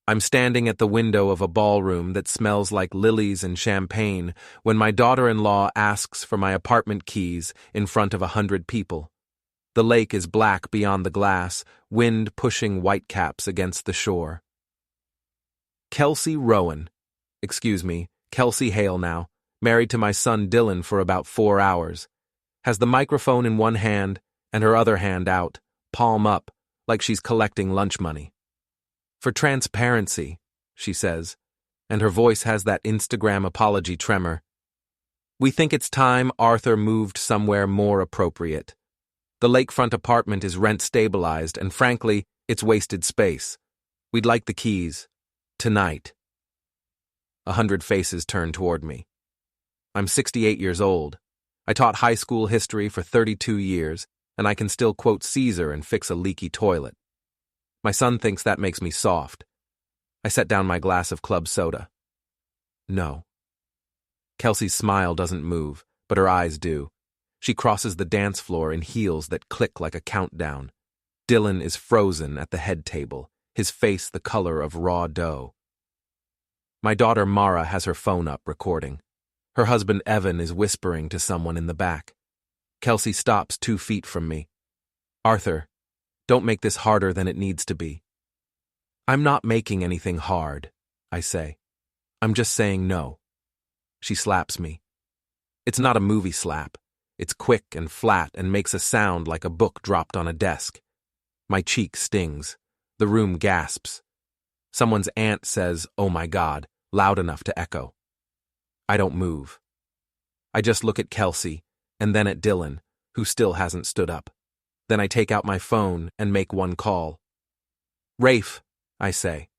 I'm standing at the window of a ballroom that smells like lilies and champagne when my daughter-in-law asks for my apartment keys in front of 100 people. The lake is black beyond the glass, wind pushing whitecaps against the shore. Kelsey Rowan. Excuse me, Kelsey Hale now, married to my son Dylan for about 4 hours. Has the microphone in one hand and her other hand out, palm up, like she's collecting lunch money. For transparency, she says, and her voice has that Instagram apology tremor. We think it's time Arthur moved somewhere more appropriate. The lakefront apartment is rent-stabilized, and frankly, it's wasted space. We'd like the keys. Tonight. 100 faces turn toward me. I'm 68 years old. I taught high school history for 32 years, and I can still quote Caesar and fix a leaky toilet. My son thinks that makes me soft. I set down my glass of club soda. No. Kelsey's smile doesn't move, but her eyes do. She crosses the dance floor in heels that click like a countdown. Dylan is frozen at the head table, his face the color of raw dough. My daughter Mara has her phone up recording. Her husband Evan is whispering to someone in the back. Kelsey stops 2 feet from me. Arthur, don't make this harder than it needs to be. I'm not making anything hard, I say. I'm just saying no. She slaps me. It's not a movie slap. It's quick and flat and makes a sound like a book dropped on a desk. My cheek stings. The room gasps. Someone's aunt says, "Oh my God," loud enough to echo. I don't move. I just look at Kelsey, and then at Dylan, who still hasn't stood up. Then I take out my phone and make one call. Rafe, I say.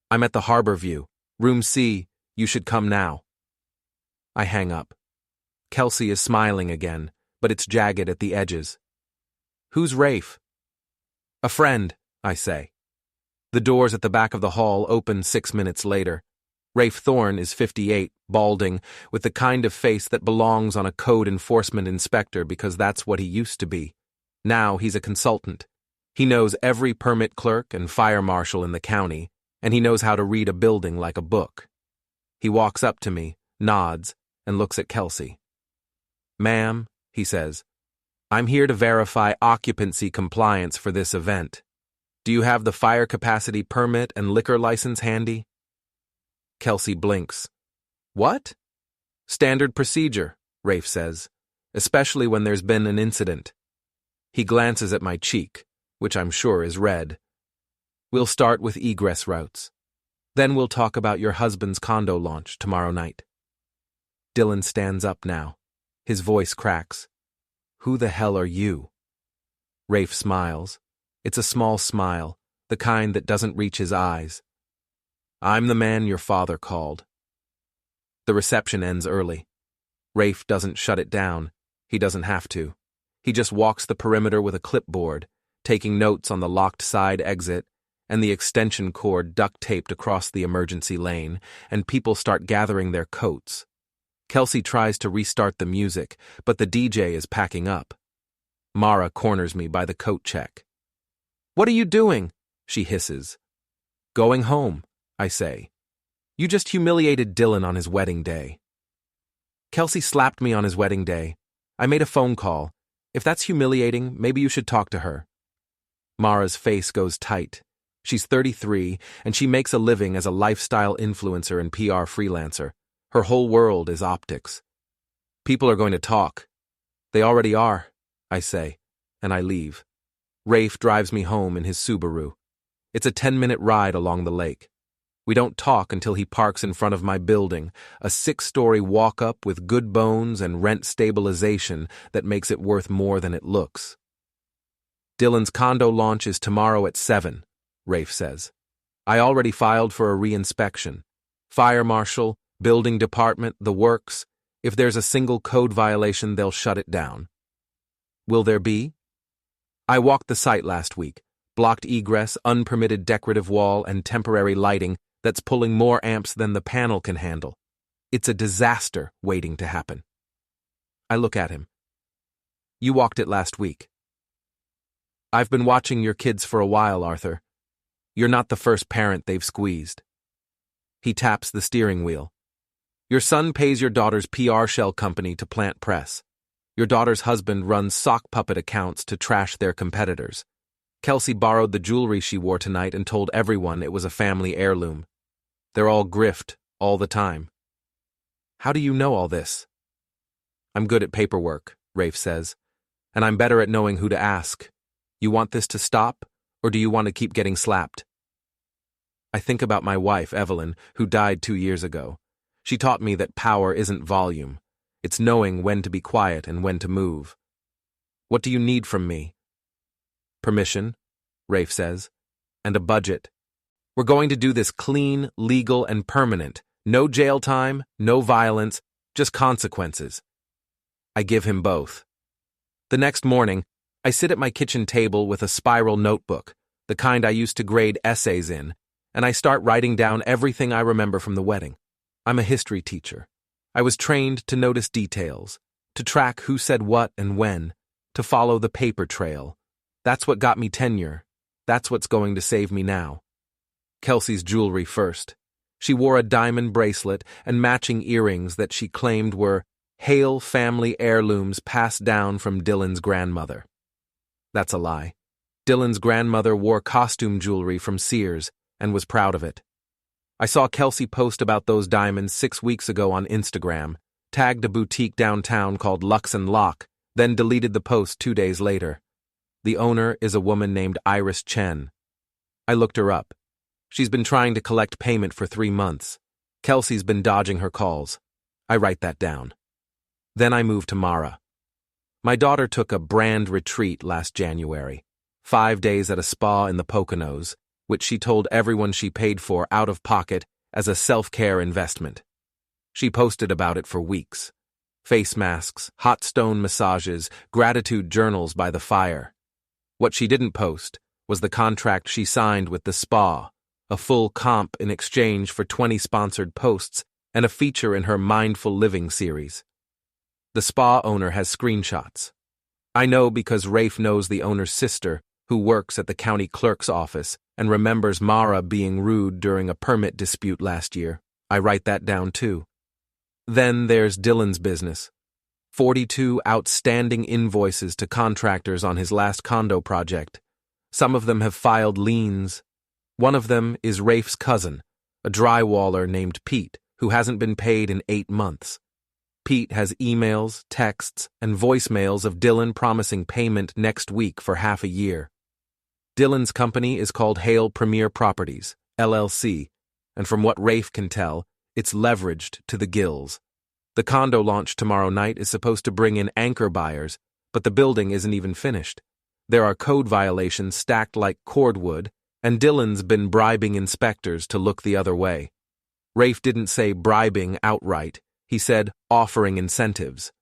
I'm at the Harbor View. Room C, you should come now. I hang up. Kelsey is smiling again, but it's jagged at the edges. Who's Rafe? A friend, I say. The doors at the back of the hall open 6 minutes later. Rafe Thorne is 58, balding, with the kind of face that belongs on a code enforcement inspector because that's what he used to be. Now he's a consultant. He knows every permit clerk and fire marshal in the county, and he knows how to read a building like a book. He walks up to me, nods, and looks at Kelsey. Ma'am, he says, I'm here to verify occupancy compliance for this event. Do you have the fire capacity permit and liquor license handy? Kelsey blinks. What? Standard procedure, Rafe says, especially when there's been an incident. He glances at my cheek, which I'm sure is red. We'll start with egress routes. Then we'll talk about your husband's condo launch tomorrow night. Dylan stands up now. His voice cracks. Who the hell are you? Rafe smiles. It's a small smile, the kind that doesn't reach his eyes. I'm the man your father called. The reception ends early. Rafe doesn't shut it down. He doesn't have to. He just walks the perimeter with a clipboard, taking notes on the locked side exit and the extension cord duct-taped across the emergency lane, and people start gathering their coats. Kelsey tries to restart the music, but the DJ is packing up. Mara corners me by the coat check. What are you doing? She hisses. Going home, I say. You just humiliated Dylan on his wedding day. Kelsey slapped me on his wedding day. I made a phone call. If that's humiliating, maybe you should talk to her. Mara's face goes tight. She's 33, and she makes a living as a lifestyle influencer and PR freelancer. Her whole world is optics. People are going to talk. They already are, I say, and I leave. Rafe drives me home in his Subaru. It's a 10-minute ride along the lake. We don't talk until he parks in front of my building, a 6-story walk-up with good bones and rent stabilization that makes it worth more than it looks. Dylan's condo launch is tomorrow at 7, Rafe says. I already filed for a re-inspection. Fire marshal, building department, the works. If there's a single code violation, they'll shut it down. Will there be? I walked the site last week. Blocked egress, unpermitted decorative wall, and temporary lighting that's pulling more amps than the panel can handle. It's a disaster waiting to happen. I look at him. You walked it last week. I've been watching your kids for a while, Arthur. You're not the first parent they've squeezed. He taps the steering wheel. Your son pays your daughter's PR shell company to plant press. Your daughter's husband runs sock puppet accounts to trash their competitors. Kelsey borrowed the jewelry she wore tonight and told everyone it was a family heirloom. They're all grift, all the time. How do you know all this? I'm good at paperwork, Rafe says, and I'm better at knowing who to ask. You want this to stop, or do you want to keep getting slapped? I think about my wife, Evelyn, who died 2 years ago. She taught me that power isn't volume. It's knowing when to be quiet and when to move. What do you need from me? Permission, Rafe says, and a budget. We're going to do this clean, legal, and permanent. No jail time, no violence, just consequences. I give him both. The next morning, I sit at my kitchen table with a spiral notebook, the kind I used to grade essays in, and I start writing down everything I remember from the wedding. I'm a history teacher. I was trained to notice details, to track who said what and when, to follow the paper trail. That's what got me tenure. That's what's going to save me now. Kelsey's jewelry first. She wore a diamond bracelet and matching earrings that she claimed were Heir family heirlooms passed down from Dylan's grandmother. That's a lie. Dylan's grandmother wore costume jewelry from Sears and was proud of it. I saw Kelsey post about those diamonds 6 weeks ago on Instagram, tagged a boutique downtown called Lux & Lock, then deleted the post 2 days later. The owner is a woman named Iris Chen. I looked her up. She's been trying to collect payment for 3 months. Kelsey's been dodging her calls. I write that down. Then I moved to Mara. My daughter took a brand retreat last January, 5 days at a spa in the Poconos, which she told everyone she paid for out of pocket as a self-care investment. She posted about it for weeks. Face masks, hot stone massages, gratitude journals by the fire. What she didn't post was the contract she signed with the spa, a full comp in exchange for 20 sponsored posts and a feature in her Mindful Living series. The spa owner has screenshots. I know because Rafe knows the owner's sister, who works at the county clerk's office and remembers Mara being rude during a permit dispute last year. I write that down too. Then there's Dylan's business. 42 outstanding invoices to contractors on his last condo project. Some of them have filed liens. One of them is Rafe's cousin, a drywaller named Pete, who hasn't been paid in 8 months. Pete has emails, texts, and voicemails of Dylan promising payment next week for half a year. Dylan's company is called Heir Premier Properties, LLC, and from what Rafe can tell, it's leveraged to the gills. The condo launch tomorrow night is supposed to bring in anchor buyers, but the building isn't even finished. There are code violations stacked like cordwood, and Dylan's been bribing inspectors to look the other way. Rafe didn't say bribing outright. He said offering incentives.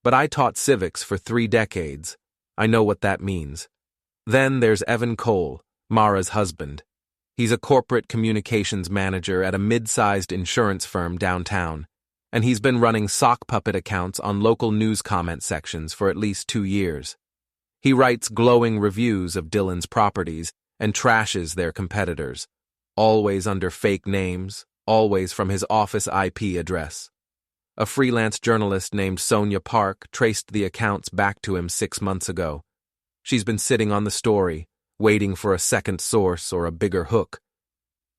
But I taught civics for 3 decades. I know what that means. Then there's Evan Cole, Mara's husband. He's a corporate communications manager at a mid-sized insurance firm downtown, and he's been running sock puppet accounts on local news comment sections for at least 2 years. He writes glowing reviews of Dylan's properties and trashes their competitors, always under fake names, always from his office IP address. A freelance journalist named Sonia Park traced the accounts back to him 6 months ago. She's been sitting on the story, waiting for a second source or a bigger hook.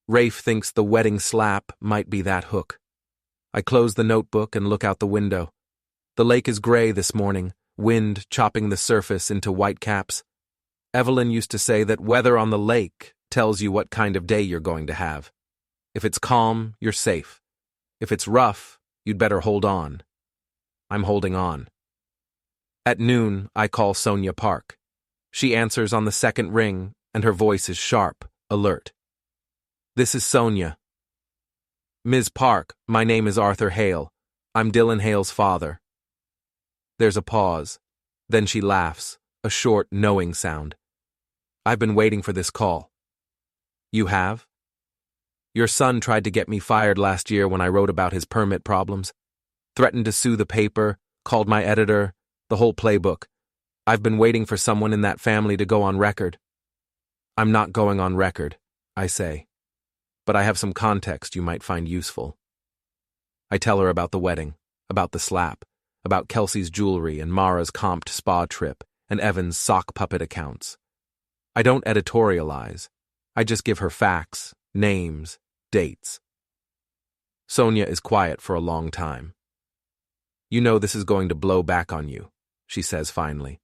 Rafe thinks the wedding slap might be that hook. I close the notebook and look out the window. The lake is gray this morning, wind chopping the surface into white caps. Evelyn used to say that weather on the lake tells you what kind of day you're going to have. If it's calm, you're safe. If it's rough, you'd better hold on. I'm holding on. At noon, I call Sonia Park. She answers on the second ring, and her voice is sharp, alert. This is Sonia. Ms. Park, my name is Arthur Hale. I'm Dylan Hale's father. There's a pause. Then she laughs, a short, knowing sound. I've been waiting for this call. You have? Your son tried to get me fired last year when I wrote about his permit problems. Threatened to sue the paper, called my editor, the whole playbook. I've been waiting for someone in that family to go on record. I'm not going on record. I say, but I have some context you might find useful. I tell her about the wedding, about the slap, about Kelsey's jewelry and Mara's comped spa trip and Evan's sock puppet accounts. I don't editorialize. I just give her facts, names, dates. Sonia is quiet for a long time. You know this is going to blow back on you, she says finally.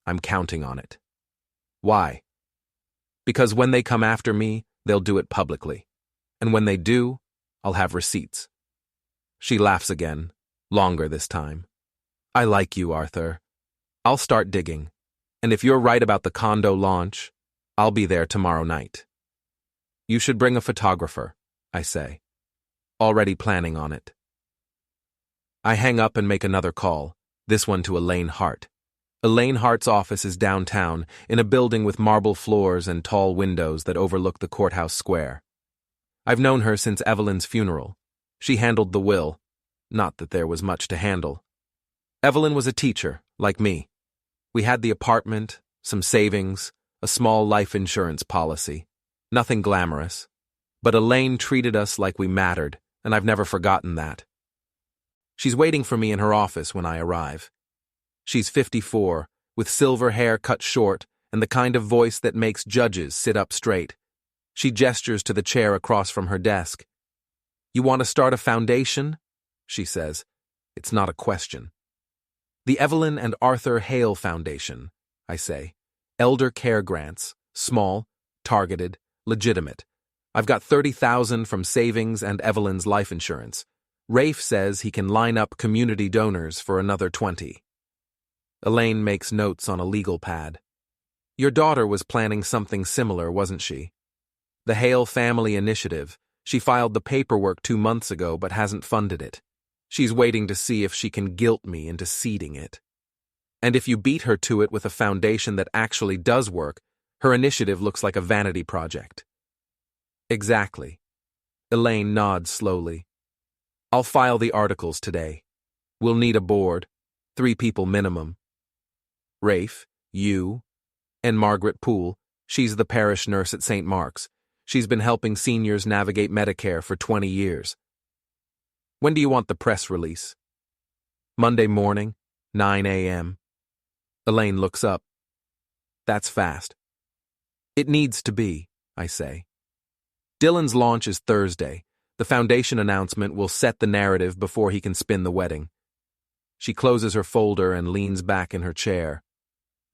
I'm counting on it. Why? Because when they come after me, they'll do it publicly. And when they do, I'll have receipts. She laughs again, longer this time. I like you, Arthur. I'll start digging. And if you're right about the condo launch, I'll be there tomorrow night. You should bring a photographer, I say. Already planning on it. I hang up and make another call, this one to Elaine Hart. Elaine Hart's office is downtown, in a building with marble floors and tall windows that overlook the courthouse square. I've known her since Evelyn's funeral. She handled the will. Not that there was much to handle. Evelyn was a teacher, like me. We had the apartment, some savings, a small life insurance policy. Nothing glamorous. But Elaine treated us like we mattered, and I've never forgotten that. She's waiting for me in her office when I arrive. She's 54, with silver hair cut short and the kind of voice that makes judges sit up straight. She gestures to the chair across from her desk. You want to start a foundation? She says. It's not a question. The Evelyn and Arthur Hale Foundation, I say. Elder care grants, small, targeted, legitimate. I've got $30,000 from savings and Evelyn's life insurance. Rafe says he can line up community donors for another 20. Elaine makes notes on a legal pad. Your daughter was planning something similar, wasn't she? The Hale Family Initiative. She filed the paperwork 2 months ago but hasn't funded it. She's waiting to see if she can guilt me into seeding it. And if you beat her to it with a foundation that actually does work, her initiative looks like a vanity project. Exactly. Elaine nods slowly. I'll file the articles today. We'll need a board, 3 people minimum. Rafe, you, and Margaret Poole. She's the parish nurse at St. Mark's. She's been helping seniors navigate Medicare for 20 years. When do you want the press release? Monday morning, 9 a.m. Elaine looks up. That's fast. It needs to be, I say. Dylan's launch is Thursday. The foundation announcement will set the narrative before he can spin the wedding. She closes her folder and leans back in her chair.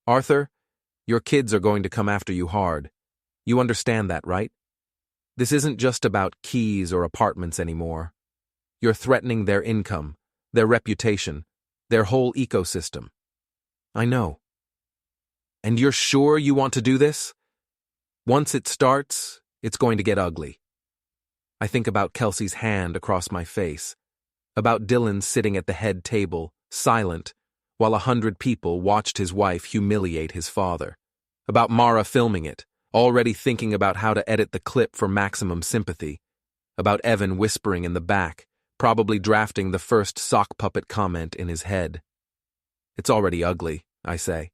Arthur, your kids are going to come after you hard. You understand that, right? This isn't just about keys or apartments anymore. You're threatening their income, their reputation, their whole ecosystem. I know. And you're sure you want to do this? Once it starts, it's going to get ugly. I think about Kelsey's hand across my face, about Dylan sitting at the head table, silent, while 100 people watched his wife humiliate his father, about Mara filming it, already thinking about how to edit the clip for maximum sympathy, about Evan whispering in the back, probably drafting the first sock puppet comment in his head. It's already ugly, I say.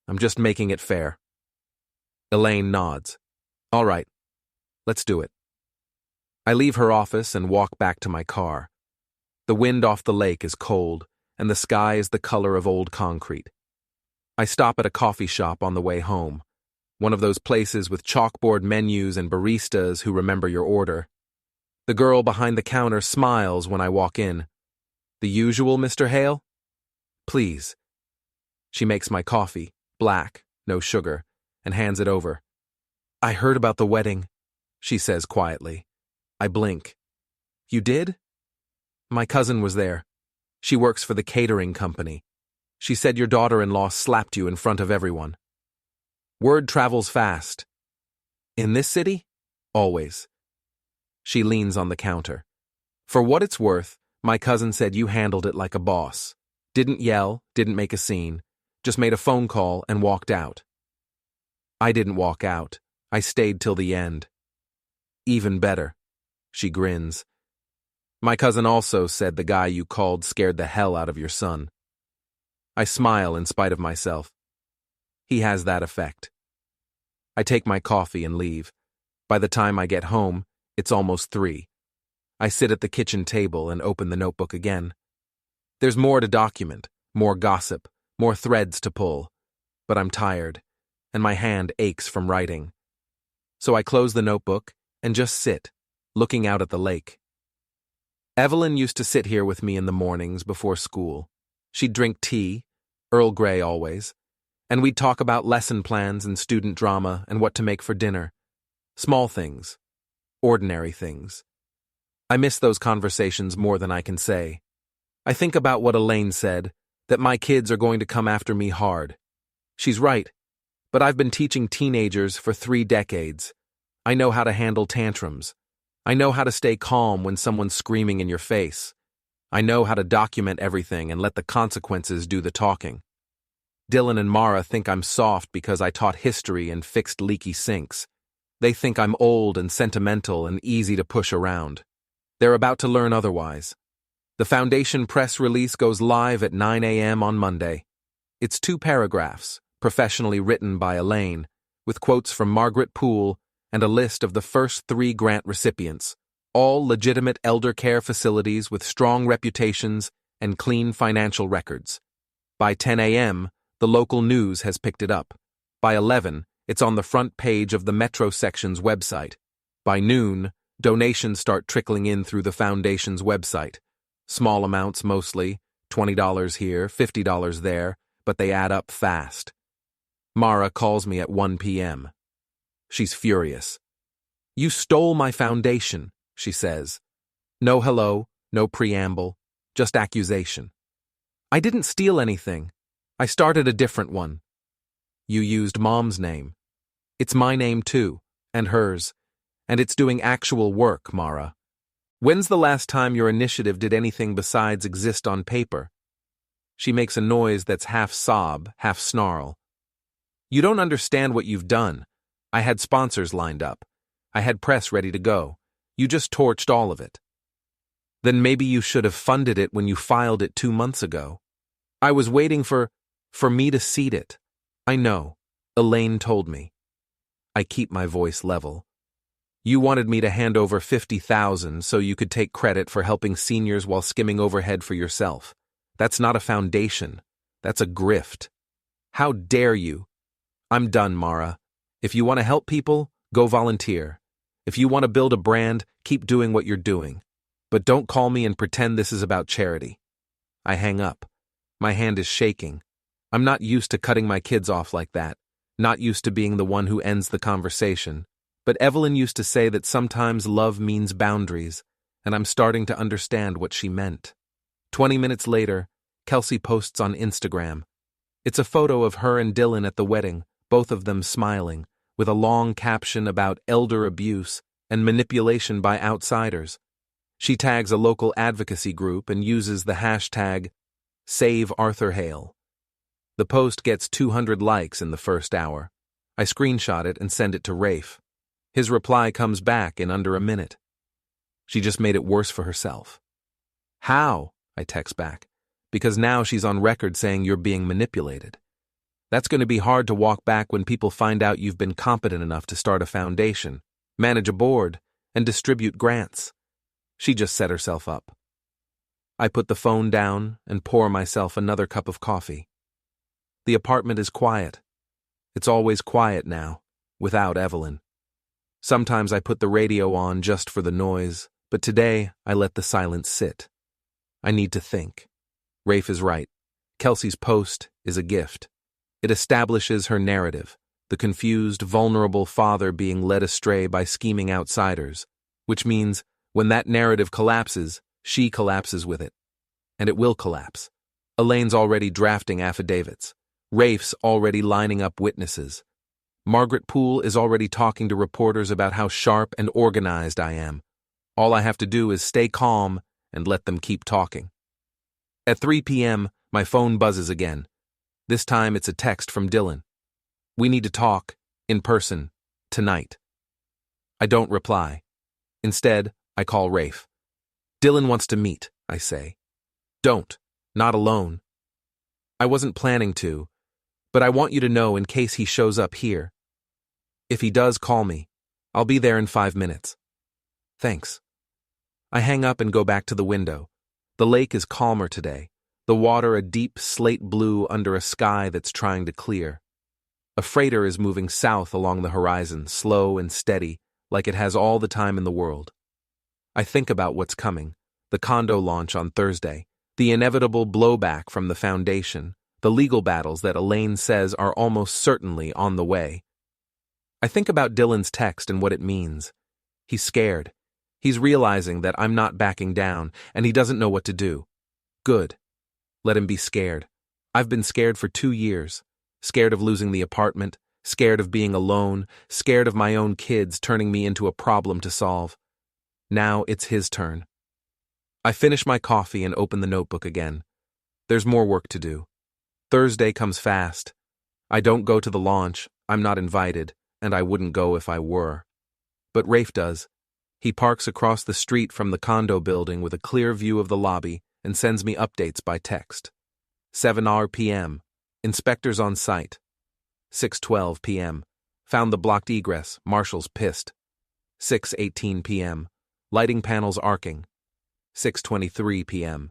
I'm just making it fair. Elaine nods. All right, let's do it. I leave her office and walk back to my car. The wind off the lake is cold, and the sky is the color of old concrete. I stop at a coffee shop on the way home, one of those places with chalkboard menus and baristas who remember your order. The girl behind the counter smiles when I walk in. The usual, Mr. Hale? Please. She makes my coffee, black, no sugar, and hands it over. I heard about the wedding, she says quietly. I blink. You did? My cousin was there. She works for the catering company. She said your daughter-in-law slapped you in front of everyone. Word travels fast. In this city? Always. She leans on the counter. For what it's worth, my cousin said you handled it like a boss. Didn't yell, didn't make a scene, just made a phone call and walked out. I didn't walk out. I stayed till the end. Even better. She grins. My cousin also said the guy you called scared the hell out of your son. I smile in spite of myself. He has that effect. I take my coffee and leave. By the time I get home, it's almost 3. I sit at the kitchen table and open the notebook again. There's more to document, more gossip, more threads to pull. But I'm tired, and my hand aches from writing. So I close the notebook and just sit, looking out at the lake. Evelyn used to sit here with me in the mornings before school. She'd drink tea, Earl Grey always, and we'd talk about lesson plans and student drama and what to make for dinner. Small things, ordinary things. I miss those conversations more than I can say. I think about what Elaine said, that my kids are going to come after me hard. She's right, but I've been teaching teenagers for 3 decades. I know how to handle tantrums. I know how to stay calm when someone's screaming in your face. I know how to document everything and let the consequences do the talking. Dylan and Mara think I'm soft because I taught history and fixed leaky sinks. They think I'm old and sentimental and easy to push around. They're about to learn otherwise. The Foundation press release goes live at 9 a.m. on Monday. It's 2 paragraphs, professionally written by Elaine, with quotes from Margaret Poole and a list of the first 3 grant recipients, all legitimate elder care facilities with strong reputations and clean financial records. By 10 a.m., the local news has picked it up. By 11, it's on the front page of the Metro section's website. By noon, donations start trickling in through the Foundation's website. Small amounts mostly, $20 here, $50 there, but they add up fast. Mara calls me at 1 p.m. She's furious. "You stole my foundation," she says. No hello, no preamble, just accusation. "I didn't steal anything. I started a different one." "You used Mom's name." "It's my name too, and hers. And it's doing actual work, Mara. When's the last time your initiative did anything besides exist on paper?" She makes a noise that's half sob, half snarl. "You don't understand what you've done. I had sponsors lined up. I had press ready to go. You just torched all of it." "Then maybe you should have funded it when you filed it 2 months ago." "I was waiting for me to seed it." "I know. Elaine told me." I keep my voice level. "You wanted me to hand over $50,000 so you could take credit for helping seniors while skimming overhead for yourself. That's not a foundation. That's a grift. How dare you?" "I'm done, Mara. If you want to help people, go volunteer. If you want to build a brand, keep doing what you're doing. But don't call me and pretend this is about charity." I hang up. My hand is shaking. I'm not used to cutting my kids off like that, not used to being the one who ends the conversation. But Evelyn used to say that sometimes love means boundaries, and I'm starting to understand what she meant. 20 minutes later, Kelsey posts on Instagram. It's a photo of her and Dylan at the wedding, both of them smiling, with a long caption about elder abuse and manipulation by outsiders. She tags a local advocacy group and uses the hashtag #SaveArthurHale. The post gets 200 likes in the first hour. I screenshot it and send it to Rafe. His reply comes back in under a minute. "She just made it worse for herself." "How?" I text back. "Because now she's on record saying you're being manipulated. That's going to be hard to walk back when people find out you've been competent enough to start a foundation, manage a board, and distribute grants." She just set herself up. I put the phone down and pour myself another cup of coffee. The apartment is quiet. It's always quiet now, without Evelyn. Sometimes I put the radio on just for the noise, but today I let the silence sit. I need to think. Rafe is right. Kelsey's post is a gift. It establishes her narrative, the confused, vulnerable father being led astray by scheming outsiders, which means when that narrative collapses, she collapses with it. And it will collapse. Elaine's already drafting affidavits. Rafe's already lining up witnesses. Margaret Poole is already talking to reporters about how sharp and organized I am. All I have to do is stay calm and let them keep talking. At 3 p.m., my phone buzzes again. This time it's a text from Dylan. "We need to talk, in person, tonight." I don't reply. Instead, I call Rafe. "Dylan wants to meet," I say. "Don't. Not alone." "I wasn't planning to, but I want you to know in case he shows up here. If he does call me, I'll be there in 5 minutes. Thanks. I hang up and go back to the window. The lake is calmer today, the water a deep slate blue under a sky that's trying to clear. A freighter is moving south along the horizon, slow and steady, like it has all the time in the world. I think about what's coming, the condo launch on Thursday, the inevitable blowback from the foundation, the legal battles that Elaine says are almost certainly on the way. I think about Dylan's text and what it means. He's scared. He's realizing that I'm not backing down, and he doesn't know what to do. Good. Let him be scared. I've been scared for 2 years. Scared of losing the apartment, scared of being alone, scared of my own kids turning me into a problem to solve. Now it's his turn. I finish my coffee and open the notebook again. There's more work to do. Thursday comes fast. I don't go to the launch, I'm not invited, and I wouldn't go if I were. But Rafe does. He parks across the street from the condo building with a clear view of the lobby and sends me updates by text. 7 p.m. Inspectors on site. 6:12 p.m. Found the blocked egress. Marshals pissed. 6:18 p.m. Lighting panels arcing. 6:23 p.m.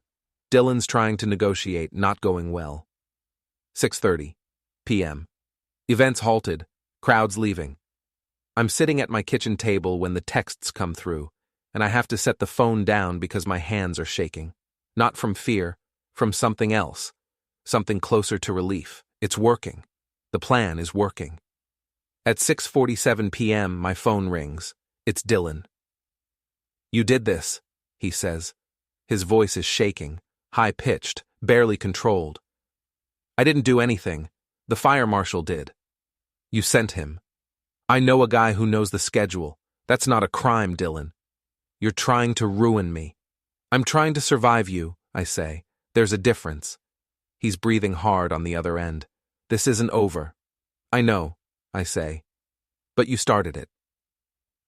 Dylan's trying to negotiate, not going well. 6:30 p.m. Events halted. Crowds leaving. I'm sitting at my kitchen table when the texts come through, and I have to set the phone down because my hands are shaking. Not from fear, from something else. Something closer to relief. It's working. The plan is working. At 6:47 p.m., my phone rings. It's Dylan. "You did this," he says. His voice is shaking, high-pitched, barely controlled. "I didn't do anything. The fire marshal did." "You sent him." "I know a guy who knows the schedule. That's not a crime, Dylan. You're trying to ruin me." "I'm trying to survive you," I say. "There's a difference." He's breathing hard on the other end. "This isn't over." "I know," I say. "But you started it."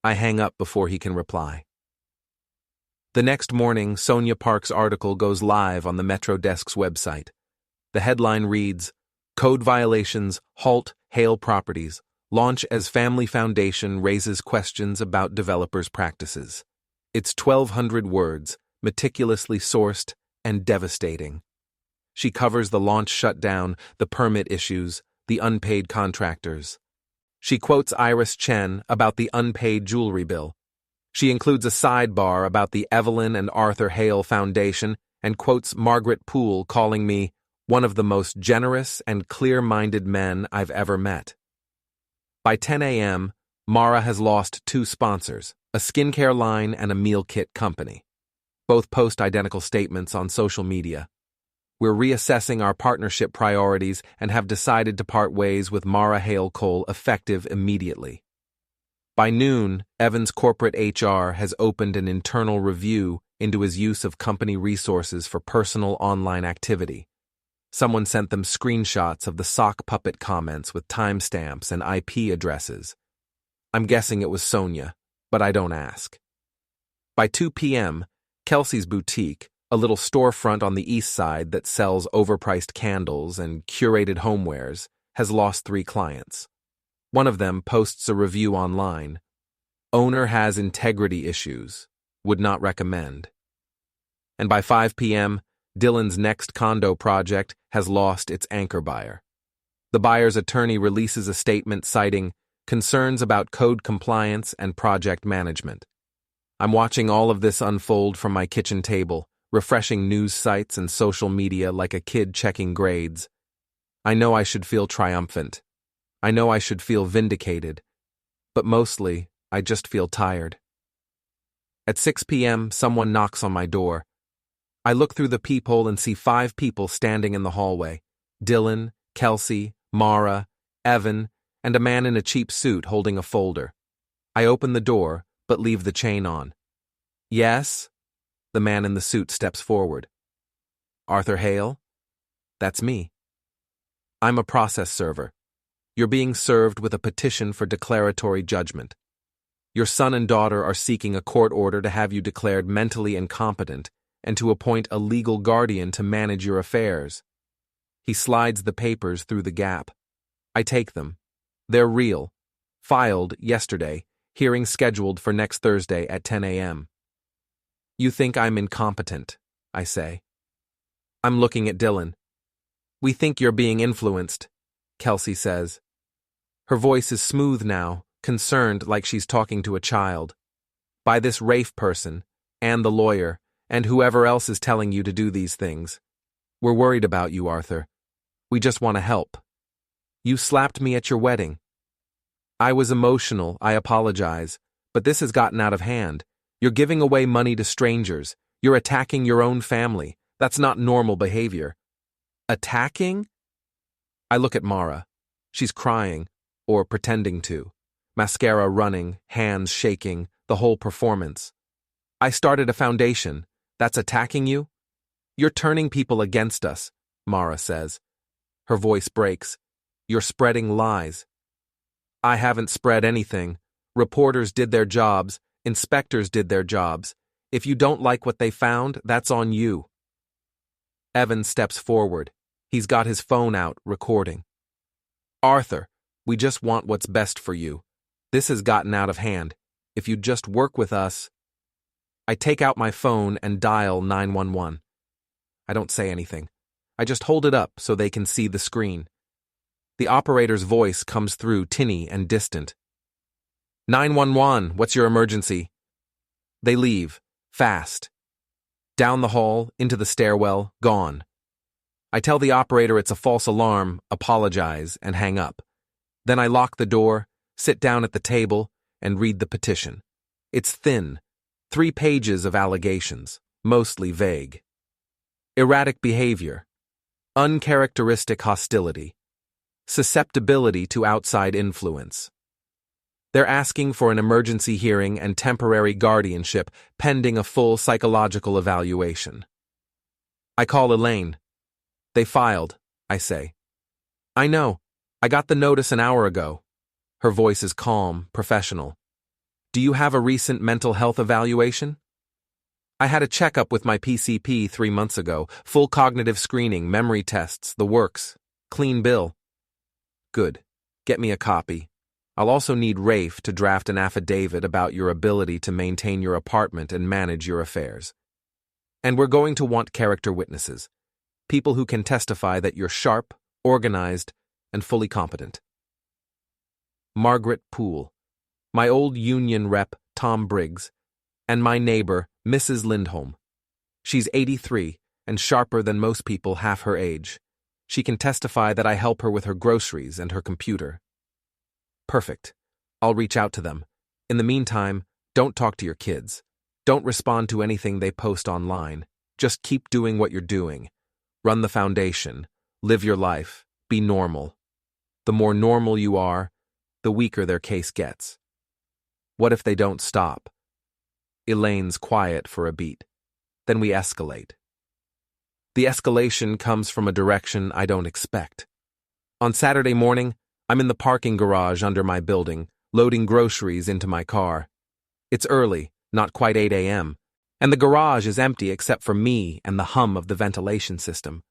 I hang up before he can reply. The next morning, Sonia Park's article goes live on the Metro Desk's website. The headline reads, "Code Violations Halt Heir Properties. Launch as Family Foundation Raises Questions About Developers' Practices." It's 1,200 words, meticulously sourced and devastating. She covers the launch shutdown, the permit issues, the unpaid contractors. She quotes Iris Chen about the unpaid jewelry bill. She includes a sidebar about the Evelyn and Arthur Hale Foundation and quotes Margaret Poole calling me one of the most generous and clear-minded men I've ever met. By 10 a.m., Mara has lost 2 sponsors, a skincare line and a meal kit company. Both post identical statements on social media. We're reassessing our partnership priorities and have decided to part ways with Mara Hale Cole effective immediately. By noon, Evan's corporate HR has opened an internal review into his use of company resources for personal online activity. Someone sent them screenshots of the sock puppet comments with timestamps and IP addresses. I'm guessing it was Sonia, but I don't ask. By 2 p.m., Kelsey's Boutique, a little storefront on the east side that sells overpriced candles and curated homewares, has lost 3 clients. One of them posts a review online. Owner has integrity issues. Would not recommend. And by 5 p.m., Dylan's next condo project has lost its anchor buyer. The buyer's attorney releases a statement citing concerns about code compliance and project management. I'm watching all of this unfold from my kitchen table, refreshing news sites and social media like a kid checking grades. I know I should feel triumphant. I know I should feel vindicated. But mostly, I just feel tired. At 6 p.m., someone knocks on my door. I look through the peephole and see 5 people standing in the hallway. Dylan, Kelsey, Mara, Evan, and a man in a cheap suit holding a folder. I open the door, but leave the chain on. "Yes?" The man in the suit steps forward. "Arthur Hale?" "That's me." "I'm a process server. You're being served with a petition for declaratory judgment. Your son and daughter are seeking a court order to have you declared mentally incompetent and to appoint a legal guardian to manage your affairs." He slides the papers through the gap. I take them. They're real. Filed yesterday. Hearing scheduled for next Thursday at 10 a.m. You think I'm incompetent, I say. I'm looking at Dylan. We think you're being influenced, Kelsey says. Her voice is smooth now, concerned like she's talking to a child. By this Rafe person, and the lawyer, and whoever else is telling you to do these things. We're worried about you, Arthur. We just want to help. You slapped me at your wedding. I was emotional, I apologize, but this has gotten out of hand. You're giving away money to strangers. You're attacking your own family. That's not normal behavior. Attacking? I look at Mara. She's crying, or pretending to. Mascara running, hands shaking, the whole performance. I started a foundation. That's attacking you? You're turning people against us, Mara says. Her voice breaks. You're spreading lies. I haven't spread anything. Reporters did their jobs. Inspectors did their jobs. If you don't like what they found, that's on you. Evan steps forward. He's got his phone out, recording. Arthur, we just want what's best for you. This has gotten out of hand. If you'd just work with us. I take out my phone and dial 911. I don't say anything. I just hold it up so they can see the screen. The operator's voice comes through tinny and distant. 911, what's your emergency? They leave, fast. Down the hall, into the stairwell, gone. I tell the operator it's a false alarm, apologize, and hang up. Then I lock the door, sit down at the table, and read the petition. It's thin, 3 pages of allegations, mostly vague. Erratic behavior, uncharacteristic hostility, susceptibility to outside influence. They're asking for an emergency hearing and temporary guardianship pending a full psychological evaluation. I call Elaine. They filed, I say. I know. I got the notice an hour ago. Her voice is calm, professional. Do you have a recent mental health evaluation? I had a checkup with my PCP 3 months ago, full cognitive screening, memory tests, the works. Clean bill. Good. Get me a copy. I'll also need Rafe to draft an affidavit about your ability to maintain your apartment and manage your affairs. And we're going to want character witnesses, people who can testify that you're sharp, organized, and fully competent. Margaret Poole, my old union rep, Tom Briggs, and my neighbor, Mrs. Lindholm. She's 83 and sharper than most people half her age. She can testify that I help her with her groceries and her computer. Perfect. I'll reach out to them. In the meantime, don't talk to your kids. Don't respond to anything they post online. Just keep doing what you're doing. Run the foundation. Live your life. Be normal. The more normal you are, the weaker their case gets. What if they don't stop? Elaine's quiet for a beat. Then we escalate. The escalation comes from a direction I don't expect. On Saturday morning, I'm in the parking garage under my building, loading groceries into my car. It's early, not quite 8 a.m., and the garage is empty except for me and the hum of the ventilation system.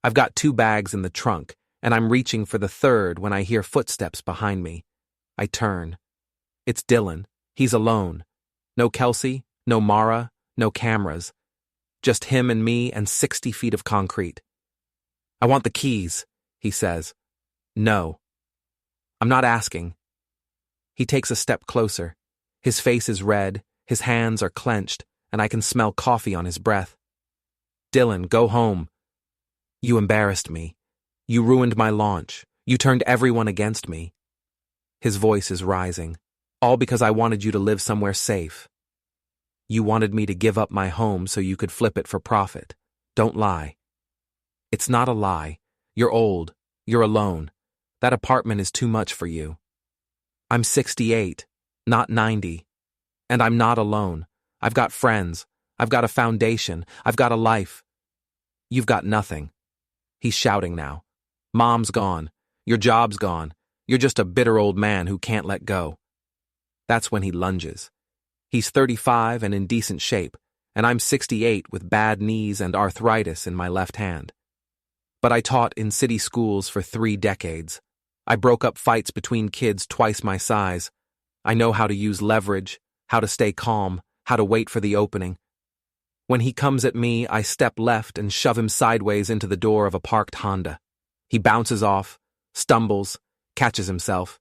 I've got 2 bags in the trunk, and I'm reaching for the third when I hear footsteps behind me. I turn. It's Dylan. He's alone. No Kelsey, no Mara, no cameras. Just him and me and 60 feet of concrete. I want the keys, he says. No. I'm not asking. He takes a step closer. His face is red, his hands are clenched, and I can smell coffee on his breath. Dylan, go home. You embarrassed me. You ruined my launch. You turned everyone against me. His voice is rising, all because I wanted you to live somewhere safe. You wanted me to give up my home so you could flip it for profit. Don't lie. It's not a lie. You're old. You're alone. That apartment is too much for you. I'm 68, not 90. And I'm not alone. I've got friends. I've got a foundation. I've got a life. You've got nothing. He's shouting now. Mom's gone. Your job's gone. You're just a bitter old man who can't let go. That's when he lunges. He's 35 and in decent shape, and I'm 68 with bad knees and arthritis in my left hand. But I taught in city schools for 3 decades. I broke up fights between kids twice my size. I know how to use leverage, how to stay calm, how to wait for the opening. When he comes at me, I step left and shove him sideways into the door of a parked Honda. He bounces off, stumbles, catches himself.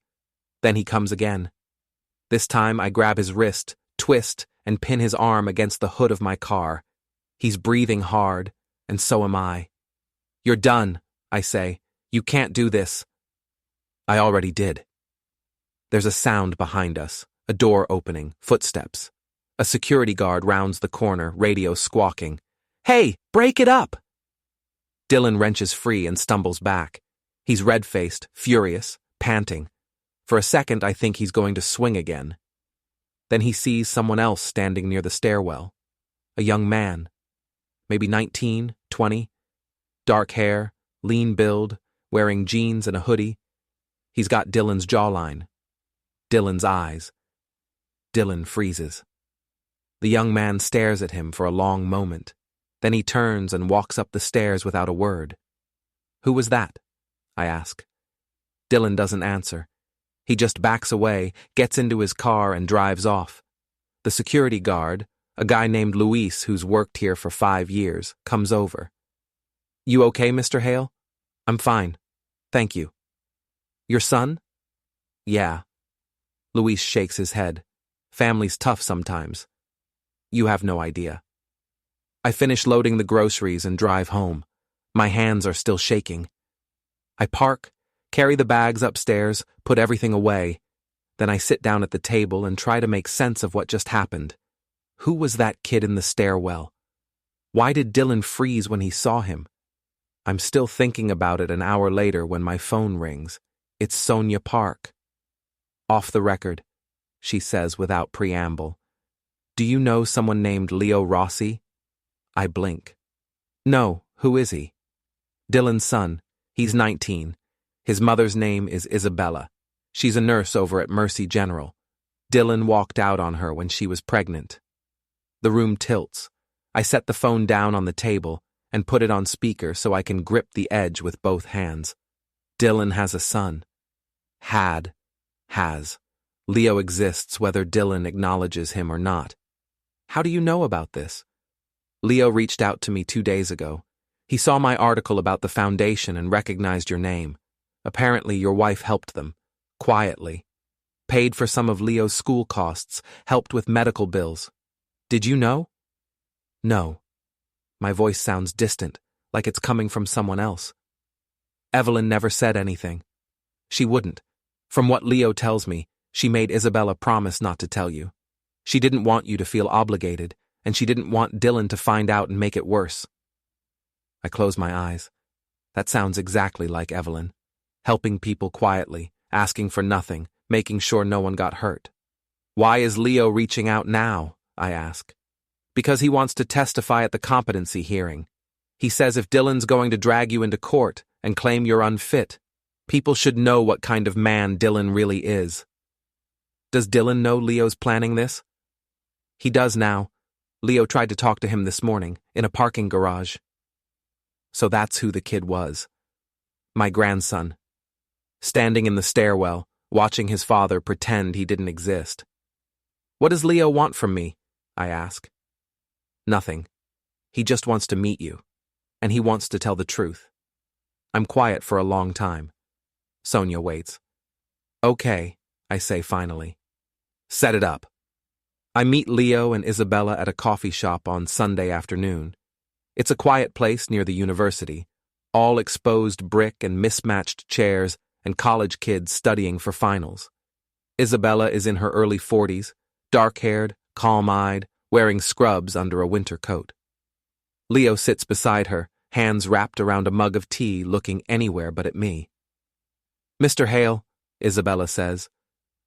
Then he comes again. This time I grab his wrist, twist, and pin his arm against the hood of my car. He's breathing hard, and so am I. "You're done," I say. "You can't do this." I already did. There's a sound behind us, a door opening, footsteps. A security guard rounds the corner, radio squawking. "Hey, break it up!" Dylan wrenches free and stumbles back. He's red-faced, furious, panting. For a second, I think he's going to swing again. Then he sees someone else standing near the stairwell. A young man. Maybe 19, 20. Dark hair, lean build, wearing jeans and a hoodie. He's got Dylan's jawline. Dylan's eyes. Dylan freezes. The young man stares at him for a long moment. Then he turns and walks up the stairs without a word. "Who was that?" I ask. Dylan doesn't answer. He just backs away, gets into his car, and drives off. The security guard, a guy named Luis who's worked here for 5 years, comes over. "You okay, Mr. Hale?" "I'm fine. Thank you." "Your son?" "Yeah." Luis shakes his head. "Family's tough sometimes. You have no idea." I finish loading the groceries and drive home. My hands are still shaking. I park, carry the bags upstairs, put everything away. Then I sit down at the table and try to make sense of what just happened. Who was that kid in the stairwell? Why did Dylan freeze when he saw him? I'm still thinking about it an hour later when my phone rings. It's Sonia Park. "Off the record," she says without preamble. "Do you know someone named Leo Rossi?" I blink. "No, who is he?" "Dylan's son. He's 19. His mother's name is Isabella. She's a nurse over at Mercy General. Dylan walked out on her when she was pregnant." The room tilts. I set the phone down on the table and put it on speaker so I can grip the edge with both hands. Dylan has a son. Has. Leo exists whether Dylan acknowledges him or not. "How do you know about this?" "Leo reached out to me 2 days ago. He saw my article about the foundation and recognized your name. Apparently your wife helped them, quietly. Paid for some of Leo's school costs, helped with medical bills. Did you know?" "No." My voice sounds distant, like it's coming from someone else. "Evelyn never said anything. She wouldn't. From what Leo tells me, she made Isabella promise not to tell you. She didn't want you to feel obligated, and she didn't want Dylan to find out and make it worse." I close my eyes. That sounds exactly like Evelyn. Helping people quietly, asking for nothing, making sure no one got hurt. "Why is Leo reaching out now?" I ask. "Because he wants to testify at the competency hearing. He says if Dylan's going to drag you into court and claim you're unfit, people should know what kind of man Dylan really is." "Does Dylan know Leo's planning this?" "He does now. Leo tried to talk to him this morning, in a parking garage." So that's who the kid was. My grandson. Standing in the stairwell, watching his father pretend he didn't exist. "What does Leo want from me?" I ask. "Nothing. He just wants to meet you. And he wants to tell the truth." I'm quiet for a long time. Sonia waits. "Okay," I say finally. "Set it up." I meet Leo and Isabella at a coffee shop on Sunday afternoon. It's a quiet place near the university, all exposed brick and mismatched chairs and college kids studying for finals. Isabella is in her early 40s, dark-haired, calm-eyed, wearing scrubs under a winter coat. Leo sits beside her, hands wrapped around a mug of tea, looking anywhere but at me. "Mr. Hale," Isabella says.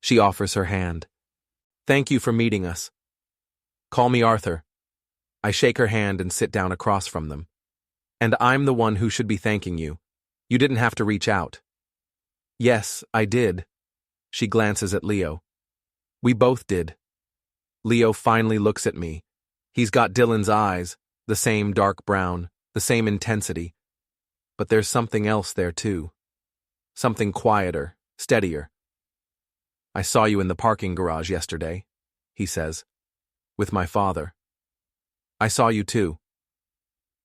She offers her hand. "Thank you for meeting us. Call me Arthur." I shake her hand and sit down across from them. "And I'm the one who should be thanking you. You didn't have to reach out." "Yes, I did." She glances at Leo. "We both did." Leo finally looks at me. He's got Dylan's eyes, the same dark brown, the same intensity. But there's something else there too. Something quieter, steadier. I saw you in the parking garage yesterday, he says. With my father. I saw you too.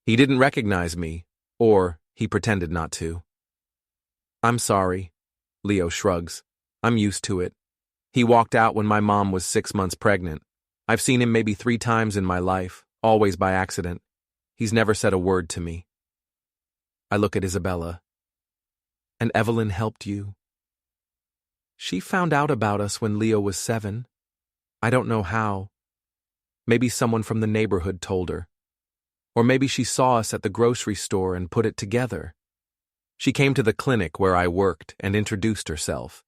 He didn't recognize me, or he pretended not to. I'm sorry, Leo shrugs. I'm used to it. He walked out when my mom was 6 months pregnant. I've seen him maybe 3 times in my life, always by accident. He's never said a word to me. I look at Isabella. And Evelyn helped you? She found out about us when Leo was 7. I don't know how. Maybe someone from the neighborhood told her. Or maybe she saw us at the grocery store and put it together. She came to the clinic where I worked and introduced herself.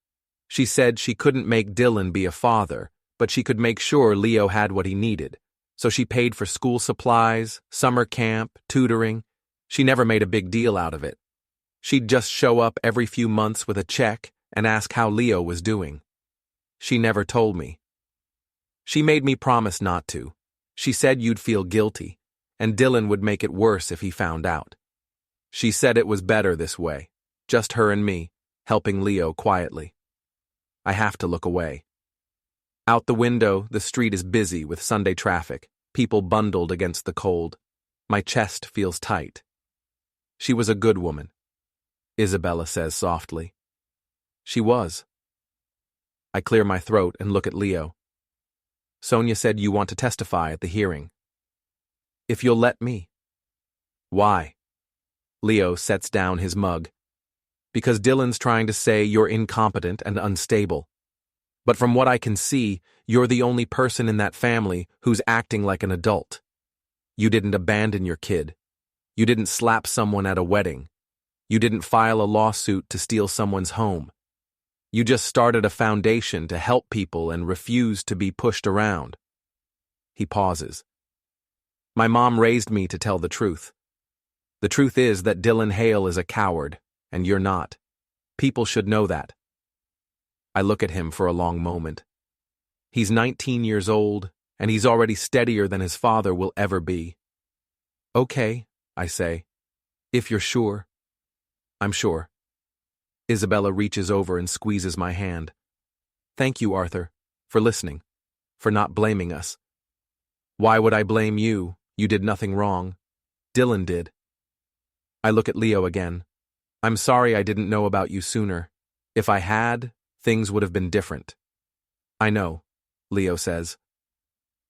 She said she couldn't make Dylan be a father, but she could make sure Leo had what he needed. So she paid for school supplies, summer camp, tutoring. She never made a big deal out of it. She'd just show up every few months with a check and ask how Leo was doing. She never told me. She made me promise not to. She said you'd feel guilty, and Dylan would make it worse if he found out. She said it was better this way, just her and me, helping Leo quietly. I have to look away. Out the window, the street is busy with Sunday traffic, people bundled against the cold. My chest feels tight. She was a good woman, Isabella says softly. She was. I clear my throat and look at Leo. Sonia said you want to testify at the hearing. If you'll let me. Why? Leo sets down his mug. Because Dylan's trying to say you're incompetent and unstable. But from what I can see, you're the only person in that family who's acting like an adult. You didn't abandon your kid. You didn't slap someone at a wedding. You didn't file a lawsuit to steal someone's home. You just started a foundation to help people and refused to be pushed around. He pauses. My mom raised me to tell the truth. The truth is that Dylan Hale is a coward, and you're not. People should know that. I look at him for a long moment. He's 19 years old, and he's already steadier than his father will ever be. Okay, I say. If you're sure. I'm sure. Isabella reaches over and squeezes my hand. Thank you, Arthur, for listening, for not blaming us. Why would I blame you? You did nothing wrong. Dylan did. I look at Leo again. I'm sorry I didn't know about you sooner. If I had, things would have been different. I know, Leo says.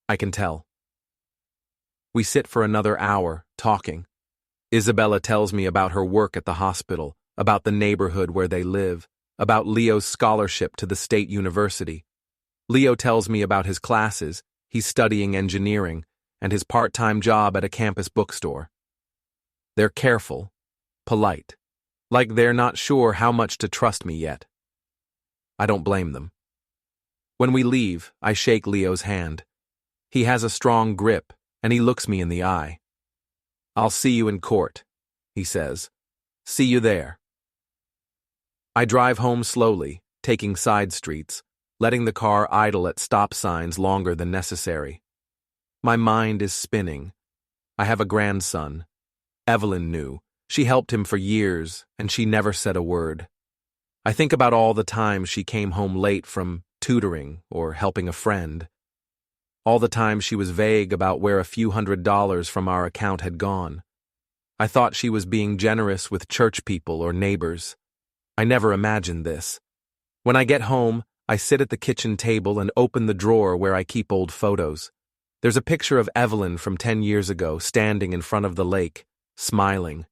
I can tell. We sit for another hour, talking. Isabella tells me about her work at the hospital, about the neighborhood where they live, about Leo's scholarship to the state university. Leo tells me about his classes, he's studying engineering, and his part-time job at a campus bookstore. They're careful, polite, like they're not sure how much to trust me yet. I don't blame them. When we leave, I shake Leo's hand. He has a strong grip, and he looks me in the eye. I'll see you in court, he says. See you there. I drive home slowly, taking side streets, letting the car idle at stop signs longer than necessary. My mind is spinning. I have a grandson. Evelyn knew. She helped him for years, and she never said a word. I think about all the times she came home late from tutoring or helping a friend. All the times she was vague about where a few $100s from our account had gone. I thought she was being generous with church people or neighbors. I never imagined this. When I get home, I sit at the kitchen table and open the drawer where I keep old photos. There's a picture of Evelyn from 10 years ago standing in front of the lake, smiling.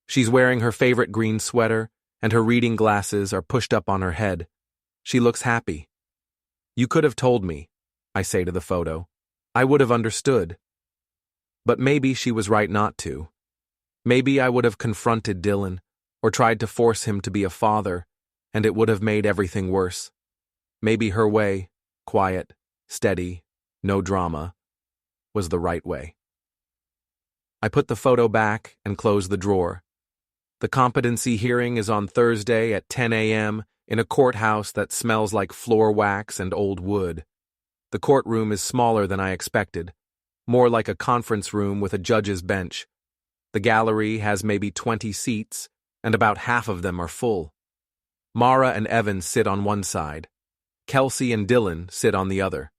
She's wearing her favorite green sweater, and her reading glasses are pushed up on her head. She looks happy. You could have told me, I say to the photo. I would have understood. But maybe she was right not to. Maybe I would have confronted Dylan, or tried to force him to be a father, and it would have made everything worse. Maybe her way, quiet, steady, no drama, was the right way. I put the photo back and close the drawer. The competency hearing is on Thursday at 10 a.m. in a courthouse that smells like floor wax and old wood. The courtroom is smaller than I expected, more like a conference room with a judge's bench. The gallery has maybe 20 seats, and about half of them are full. Mara and Evan sit on one side. Kelsey and Dylan sit on the other.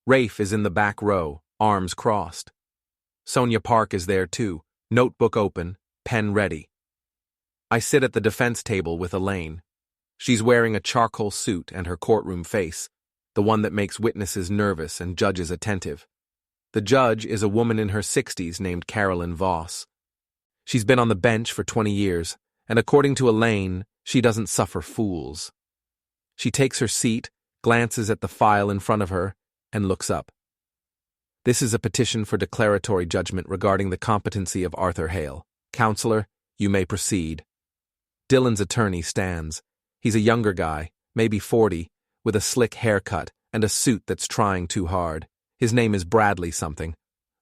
Rafe is in the back row, arms crossed. Sonia Park is there too, notebook open, pen ready. I sit at the defense table with Elaine. She's wearing a charcoal suit and her courtroom face, the one that makes witnesses nervous and judges attentive. The judge is a woman in her 60s named Carolyn Voss. She's been on the bench for 20 years, and according to Elaine, she doesn't suffer fools. She takes her seat, glances at the file in front of her, and looks up. This is a petition for declaratory judgment regarding the competency of Arthur Hale. Counselor, you may proceed. Dylan's attorney stands. He's a younger guy, maybe 40, with a slick haircut and a suit that's trying too hard. His name is Bradley something.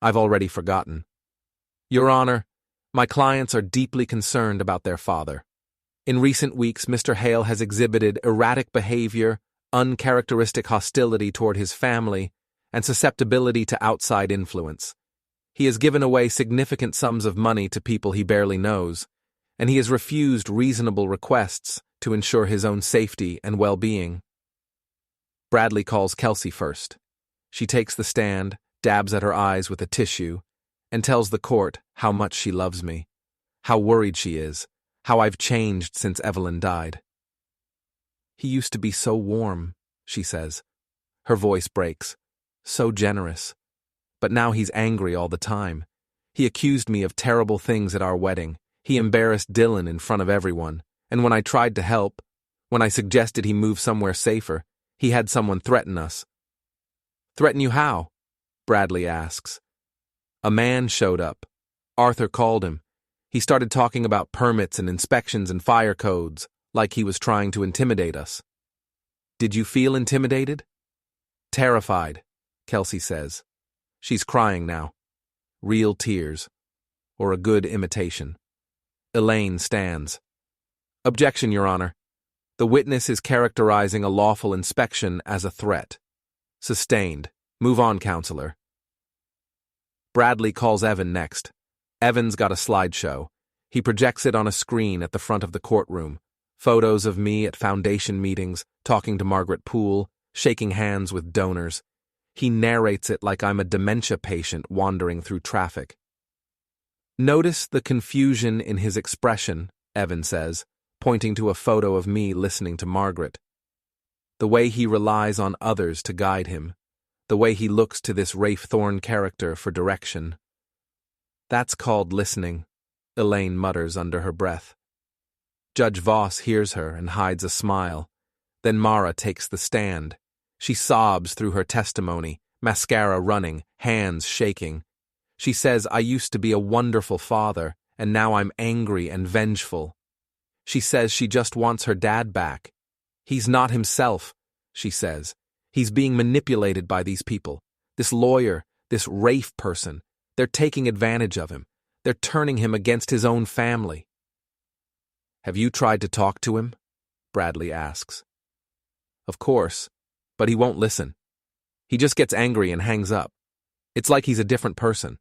I've already forgotten. Your Honor, my clients are deeply concerned about their father. In recent weeks, Mr. Hale has exhibited erratic behavior, uncharacteristic hostility toward his family, and susceptibility to outside influence. He has given away significant sums of money to people he barely knows, and he has refused reasonable requests to ensure his own safety and well-being. Bradley calls Kelsey first. She takes the stand, dabs at her eyes with a tissue, and tells the court how much she loves me, how worried she is, how I've changed since Evelyn died. He used to be so warm, she says. Her voice breaks. So generous. But now he's angry all the time. He accused me of terrible things at our wedding. He embarrassed Dylan in front of everyone. And when I tried to help, when I suggested he move somewhere safer, he had someone threaten us. Threaten you how? Bradley asks. A man showed up. Arthur called him. He started talking about permits and inspections and fire codes, like he was trying to intimidate us. Did you feel intimidated? Terrified, Kelsey says. She's crying now. Real tears. Or a good imitation. Elaine stands. Objection, Your Honor. The witness is characterizing a lawful inspection as a threat. Sustained. Move on, counselor. Bradley calls Evan next. Evan's got a slideshow. He projects it on a screen at the front of the courtroom. Photos of me at foundation meetings, talking to Margaret Poole, shaking hands with donors. He narrates it like I'm a dementia patient wandering through traffic. Notice the confusion in his expression, Evan says, pointing to a photo of me listening to Margaret. The way he relies on others to guide him. The way he looks to this Rafe Thorne character for direction. That's called listening, Elaine mutters under her breath. Judge Voss hears her and hides a smile. Then Mara takes the stand. She sobs through her testimony, mascara running, hands shaking. She says, I used to be a wonderful father, and now I'm angry and vengeful. She says she just wants her dad back. He's not himself, she says. He's being manipulated by these people. This lawyer, this Rafe person. They're taking advantage of him. They're turning him against his own family. Have you tried to talk to him? Bradley asks. Of course, but he won't listen. He just gets angry and hangs up. It's like he's a different person.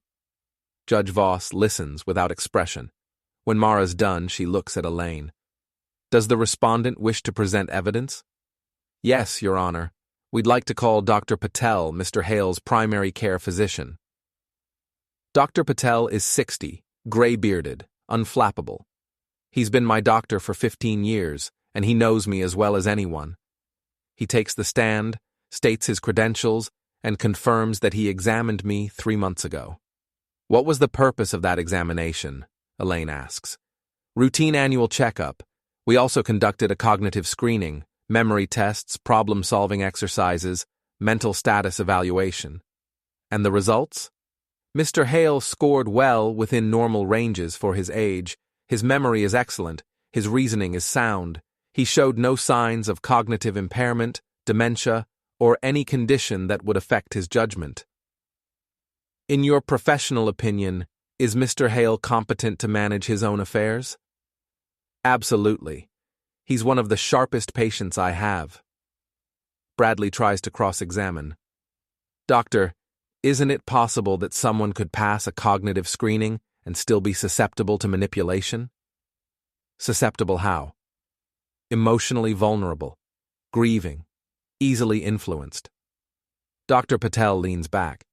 Judge Voss listens without expression. When Mara's done, she looks at Elaine. Does the respondent wish to present evidence? Yes, Your Honor. We'd like to call Dr. Patel, Mr. Hale's primary care physician. Dr. Patel is 60, gray-bearded, unflappable. He's been my doctor for 15 years, and he knows me as well as anyone. He takes the stand, states his credentials, and confirms that he examined me 3 months ago. What was the purpose of that examination? Elaine asks. Routine annual checkup. We also conducted a cognitive screening, memory tests, problem-solving exercises, mental status evaluation. And the results? Mr. Hale scored well within normal ranges for his age. His memory is excellent. His reasoning is sound. He showed no signs of cognitive impairment, dementia, or any condition that would affect his judgment. In your professional opinion, is Mr. Hale competent to manage his own affairs? Absolutely. He's one of the sharpest patients I have. Bradley tries to cross-examine. Doctor, isn't it possible that someone could pass a cognitive screening and still be susceptible to manipulation? Susceptible how? Emotionally vulnerable, grieving, easily influenced. Dr. Patel leans back.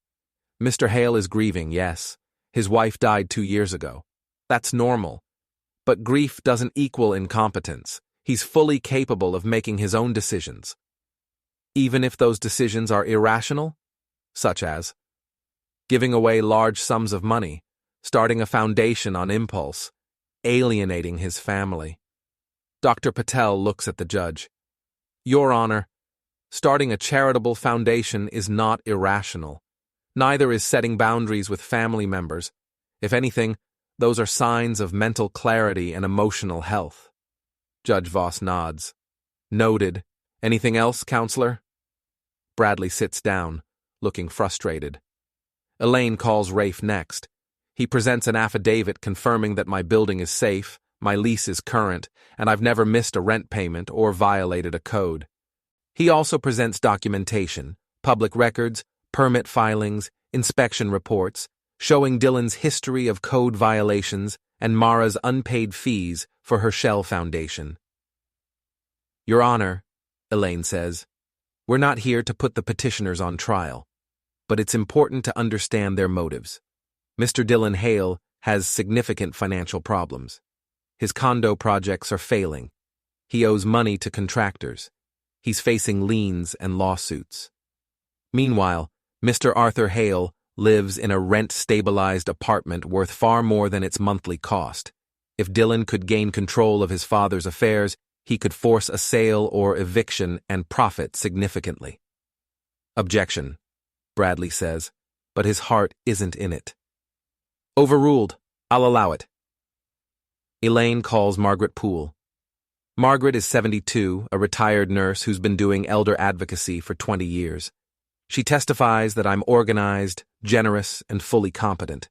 Mr. Hale is grieving, yes. His wife died 2 years ago. That's normal. But grief doesn't equal incompetence. He's fully capable of making his own decisions. Even if those decisions are irrational, such as giving away large sums of money, starting a foundation on impulse, alienating his family. Dr. Patel looks at the judge. Your Honor, starting a charitable foundation is not irrational. Neither is setting boundaries with family members. If anything, those are signs of mental clarity and emotional health. Judge Voss nods. Noted. Anything else, Counselor? Bradley sits down, looking frustrated. Elaine calls Rafe next. He presents an affidavit confirming that my building is safe, my lease is current, and I've never missed a rent payment or violated a code. He also presents documentation, public records, permit filings, inspection reports, showing Dylan's history of code violations and Mara's unpaid fees for her shell foundation. Your Honor, Elaine says, we're not here to put the petitioners on trial, but it's important to understand their motives. Mr. Dylan Hale has significant financial problems. His condo projects are failing. He owes money to contractors. He's facing liens and lawsuits. Meanwhile, Mr. Arthur Hale lives in a rent-stabilized apartment worth far more than its monthly cost. If Dylan could gain control of his father's affairs, he could force a sale or eviction and profit significantly. Objection, Bradley says, but his heart isn't in it. Overruled. I'll allow it. Elaine calls Margaret Poole. Margaret is 72, a retired nurse who's been doing elder advocacy for 20 years. She testifies that I'm organized, generous, and fully competent.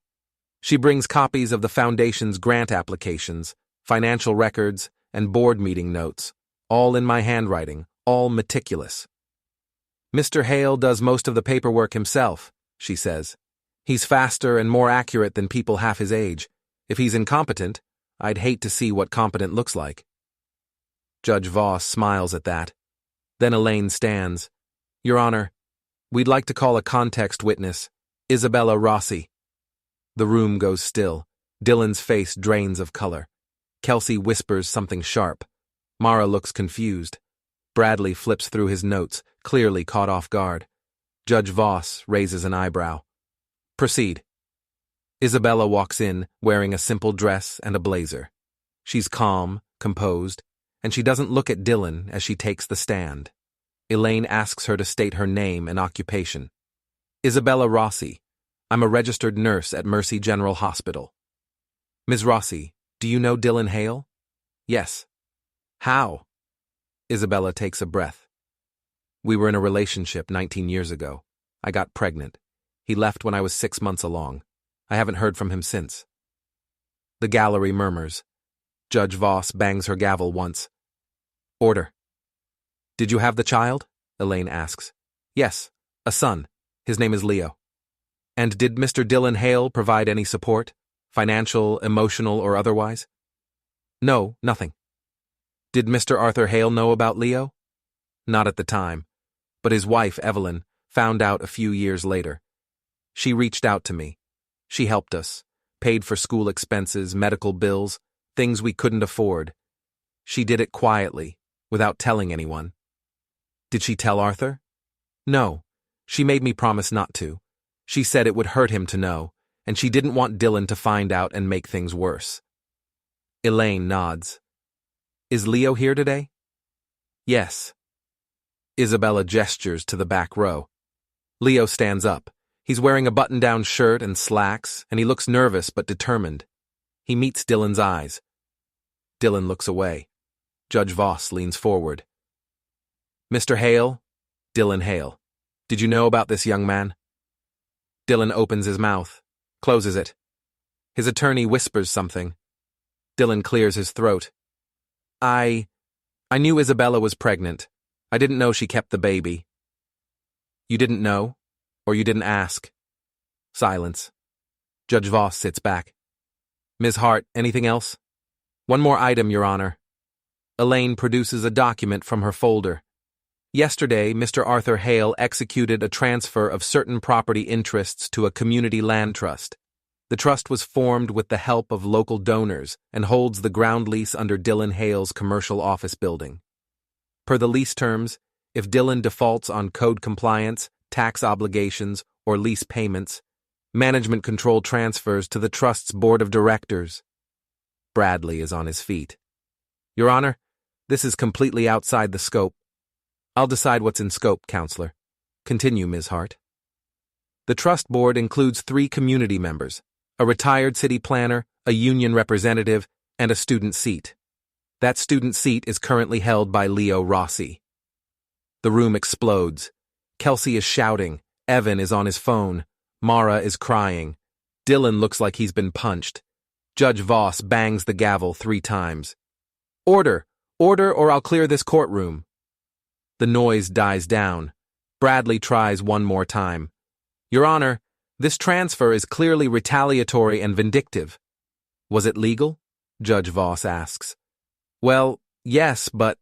She brings copies of the Foundation's grant applications, financial records, and board meeting notes, all in my handwriting, all meticulous. Mr. Hale does most of the paperwork himself, she says. He's faster and more accurate than people half his age. If he's incompetent, I'd hate to see what competent looks like. Judge Voss smiles at that. Then Elaine stands. Your Honor, we'd like to call a context witness, Isabella Rossi. The room goes still. Dylan's face drains of color. Kelsey whispers something sharp. Mara looks confused. Bradley flips through his notes, clearly caught off guard. Judge Voss raises an eyebrow. Proceed. Isabella walks in, wearing a simple dress and a blazer. She's calm, composed, and she doesn't look at Dylan as she takes the stand. Elaine asks her to state her name and occupation. Isabella Rossi. I'm a registered nurse at Mercy General Hospital. Ms. Rossi, do you know Dylan Hale? Yes. How? Isabella takes a breath. We were in a relationship 19 years ago. I got pregnant. He left when I was 6 months along. I haven't heard from him since. The gallery murmurs. Judge Voss bangs her gavel once. Order. Did you have the child? Elaine asks. Yes, a son. His name is Leo. And did Mr. Dylan Hale provide any support? Financial, emotional, or otherwise? No, nothing. Did Mr. Arthur Hale know about Leo? Not at the time, but his wife, Evelyn, found out a few years later. She reached out to me. She helped us, paid for school expenses, medical bills, things we couldn't afford. She did it quietly, without telling anyone. Did she tell Arthur? No. She made me promise not to. She said it would hurt him to know, and she didn't want Dylan to find out and make things worse. Elaine nods. Is Leo here today? Yes. Isabella gestures to the back row. Leo stands up. He's wearing a button-down shirt and slacks, and he looks nervous but determined. He meets Dylan's eyes. Dylan looks away. Judge Voss leans forward. Mr. Hale? Dylan Hale. Did you know about this young man? Dylan opens his mouth, closes it. His attorney whispers something. Dylan clears his throat. I knew Isabella was pregnant. I didn't know she kept the baby. You didn't know? Or you didn't ask? Silence. Judge Voss sits back. Ms. Hart, anything else? One more item, Your Honor. Elaine produces a document from her folder. Yesterday, Mr. Arthur Hale executed a transfer of certain property interests to a community land trust. The trust was formed with the help of local donors and holds the ground lease under Dylan Hale's commercial office building. Per the lease terms, if Dylan defaults on code compliance, tax obligations, or lease payments, management control transfers to the trust's board of directors. Bradley is on his feet. Your Honor, this is completely outside the scope. I'll decide what's in scope, Counselor. Continue, Ms. Hart. The trust board includes 3 community members, a retired city planner, a union representative, and a student seat. That student seat is currently held by Leo Rossi. The room explodes. Kelsey is shouting. Evan is on his phone. Mara is crying. Dylan looks like he's been punched. Judge Voss bangs the gavel 3 times. Order! Order, or I'll clear this courtroom. The noise dies down. Bradley tries one more time. Your Honor, this transfer is clearly retaliatory and vindictive. Was it legal? Judge Voss asks. Well, yes, but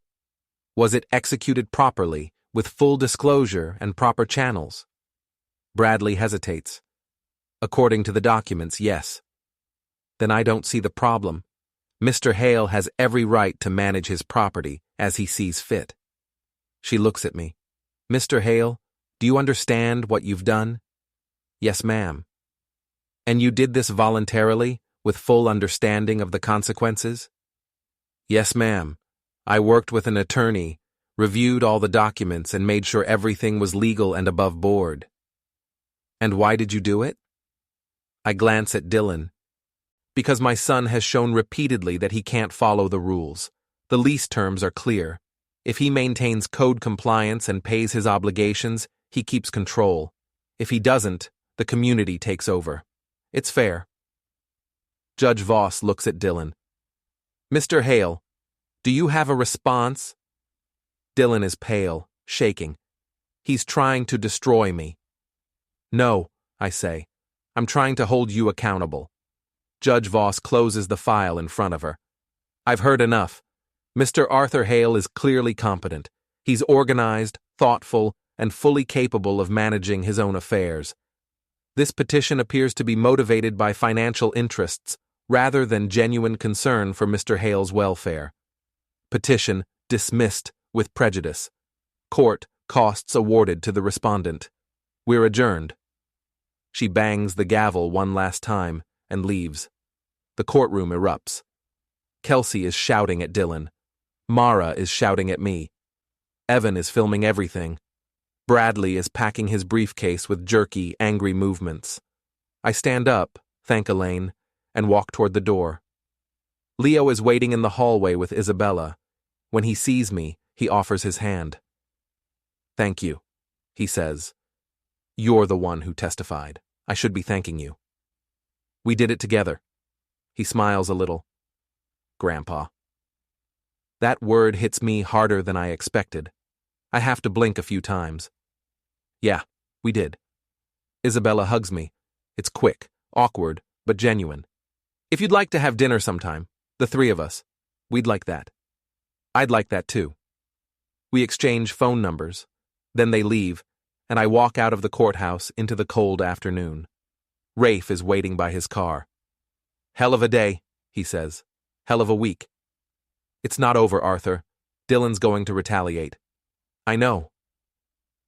was it executed properly, with full disclosure and proper channels? Bradley hesitates. According to the documents, yes. Then I don't see the problem. Mr. Hale has every right to manage his property as he sees fit. She looks at me. Mr. Hale, do you understand what you've done? Yes, ma'am. And you did this voluntarily, with full understanding of the consequences? Yes, ma'am. I worked with an attorney, reviewed all the documents, and made sure everything was legal and above board. And why did you do it? I glance at Dylan. Because my son has shown repeatedly that he can't follow the rules. The lease terms are clear. If he maintains code compliance and pays his obligations, he keeps control. If he doesn't, the community takes over. It's fair. Judge Voss looks at Dylan. Mr. Hale, do you have a response? Dylan is pale, shaking. He's trying to destroy me. No, I say. I'm trying to hold you accountable. Judge Voss closes the file in front of her. I've heard enough. Mr. Arthur Hale is clearly competent. He's organized, thoughtful, and fully capable of managing his own affairs. This petition appears to be motivated by financial interests rather than genuine concern for Mr. Hale's welfare. Petition dismissed with prejudice. Court costs awarded to the respondent. We're adjourned. She bangs the gavel one last time and leaves. The courtroom erupts. Kelsey is shouting at Dylan. Mara is shouting at me. Evan is filming everything. Bradley is packing his briefcase with jerky, angry movements. I stand up, thank Elaine, and walk toward the door. Leo is waiting in the hallway with Isabella. When he sees me, he offers his hand. Thank you, he says. You're the one who testified. I should be thanking you. We did it together. He smiles a little. Grandpa. That word hits me harder than I expected. I have to blink a few times. Yeah, we did. Isabella hugs me. It's quick, awkward, but genuine. If you'd like to have dinner sometime, the 3 of us, we'd like that. I'd like that too. We exchange phone numbers. Then they leave, and I walk out of the courthouse into the cold afternoon. Rafe is waiting by his car. Hell of a day, he says. Hell of a week. It's not over, Arthur. Dylan's going to retaliate. I know.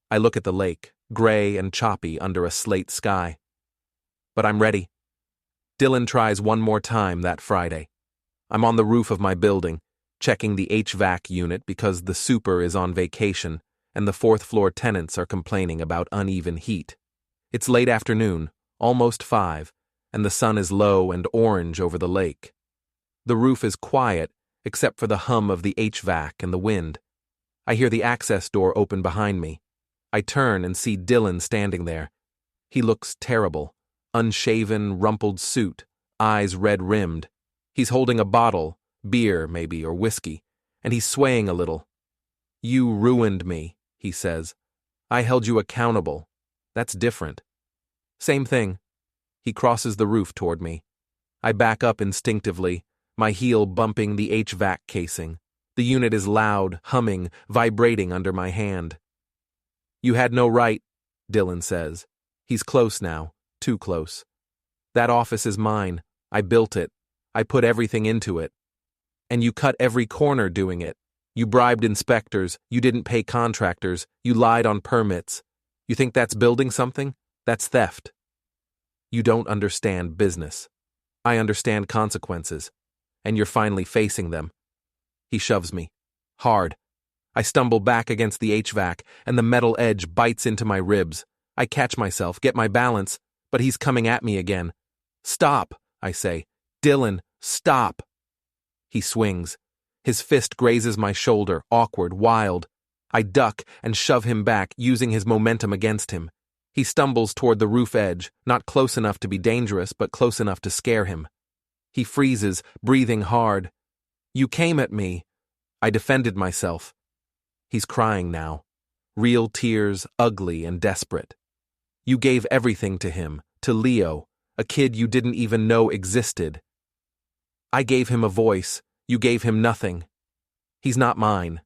I look at the lake, gray and choppy under a slate sky. But I'm ready. Dylan tries one more time that Friday. I'm on the roof of my building, checking the HVAC unit because the super is on vacation and the 4th floor tenants are complaining about uneven heat. It's late afternoon, almost 5, and the sun is low and orange over the lake. The roof is quiet except for the hum of the HVAC and the wind. I hear the access door open behind me. I turn and see Dylan standing there. He looks terrible. Unshaven, rumpled suit, eyes red-rimmed. He's holding a bottle, beer maybe, or whiskey, and he's swaying a little. You ruined me, he says. I held you accountable. That's different. Same thing. He crosses the roof toward me. I back up instinctively, my heel bumping the HVAC casing. The unit is loud, humming, vibrating under my hand. "You had no right," Dylan says. He's close now, too close. "That office is mine. I built it. I put everything into it. And you cut every corner doing it. You bribed inspectors, you didn't pay contractors, you lied on permits. You think that's building something? That's theft. You don't understand business. I understand consequences. And you're finally facing them." He shoves me. Hard. I stumble back against the HVAC, and the metal edge bites into my ribs. I catch myself, get my balance, but he's coming at me again. "Stop," I say. "Dylan, stop." He swings. His fist grazes my shoulder, awkward, wild. I duck and shove him back, using his momentum against him. He stumbles toward the roof edge, not close enough to be dangerous, but close enough to scare him. He freezes, breathing hard. "You came at me." I defended myself. He's crying now. Real tears, ugly and desperate. "You gave everything to him, to Leo, a kid you didn't even know existed. I gave him a voice. You gave him nothing. He's not mine.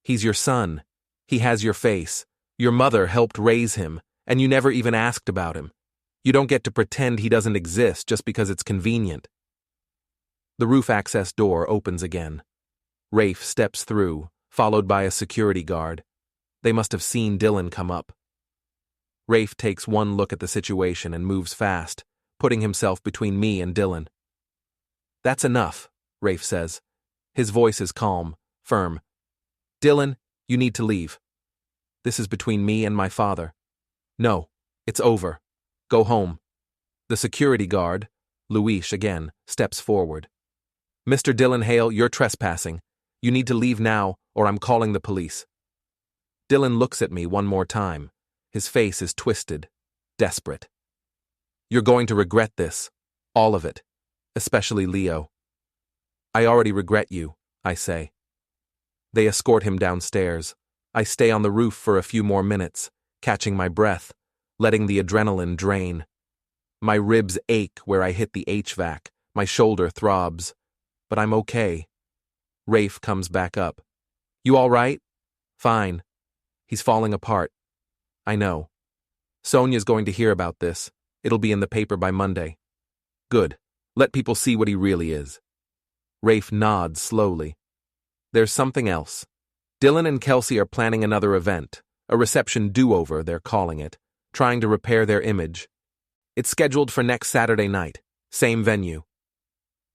He's your son. He has your face. Your mother helped raise him, and you never even asked about him. You don't get to pretend he doesn't exist just because it's convenient." The roof access door opens again. Rafe steps through, followed by a security guard. They must have seen Dylan come up. Rafe takes one look at the situation and moves fast, putting himself between me and Dylan. "That's enough," Rafe says. His voice is calm, firm. "Dylan, you need to leave. This is between me and my father. No, it's over. Go home." The security guard, Luis again, steps forward. "Mr. Dylan Hale, you're trespassing. You need to leave now, or I'm calling the police." Dylan looks at me one more time. His face is twisted, desperate. "You're going to regret this. All of it. Especially Leo." "I already regret you," I say. They escort him downstairs. I stay on the roof for a few more minutes, catching my breath, letting the adrenaline drain. My ribs ache where I hit the HVAC. My shoulder throbs. But I'm okay. Rafe comes back up. "You all right?" "Fine." He's falling apart. I know. Sonia's going to hear about this. It'll be in the paper by Monday. Good. Let people see what he really is. Rafe nods slowly. "There's something else. Dylan and Kelsey are planning another event, a reception do-over, they're calling it, trying to repair their image. It's scheduled for next Saturday night, same venue."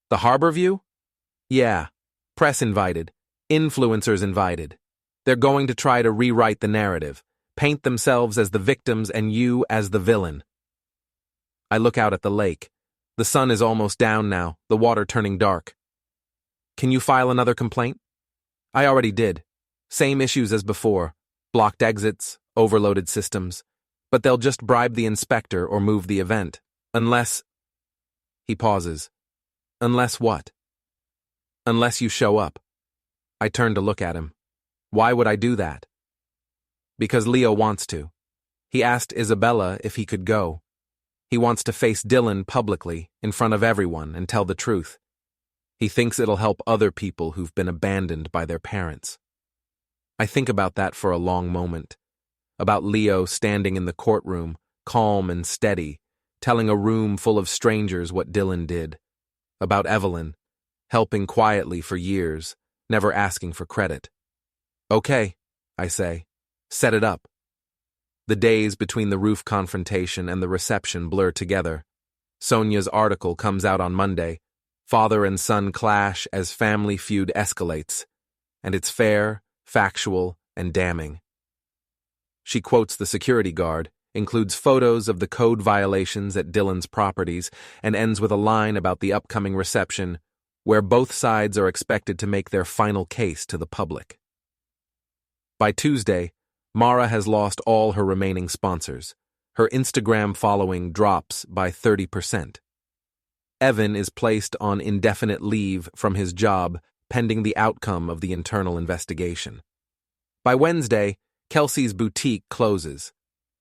"The Harbor View?" "Yeah. Press invited. Influencers invited. They're going to try to rewrite the narrative, paint themselves as the victims and you as the villain." I look out at the lake. The sun is almost down now, the water turning dark. "Can you file another complaint?" "I already did. Same issues as before. Blocked exits, overloaded systems. But they'll just bribe the inspector or move the event. Unless..." He pauses. "Unless what?" "Unless you show up." I turn to look at him. "Why would I do that?" "Because Leo wants to. He asked Isabella if he could go. He wants to face Dylan publicly, in front of everyone, and tell the truth. He thinks it'll help other people who've been abandoned by their parents." I think about that for a long moment. About Leo standing in the courtroom, calm and steady, telling a room full of strangers what Dylan did. About Evelyn, helping quietly for years, never asking for credit. "Okay," I say. "Set it up." The days between the roof confrontation and the reception blur together. Sonia's article comes out on Monday. Father and son clash as family feud escalates. And it's fair, factual, and damning. She quotes the security guard, includes photos of the code violations at Dylan's properties, and ends with a line about the upcoming reception, where both sides are expected to make their final case to the public. By Tuesday, Mara has lost all her remaining sponsors. Her Instagram following drops by 30%. Evan is placed on indefinite leave from his job pending the outcome of the internal investigation. By Wednesday, Kelsey's boutique closes.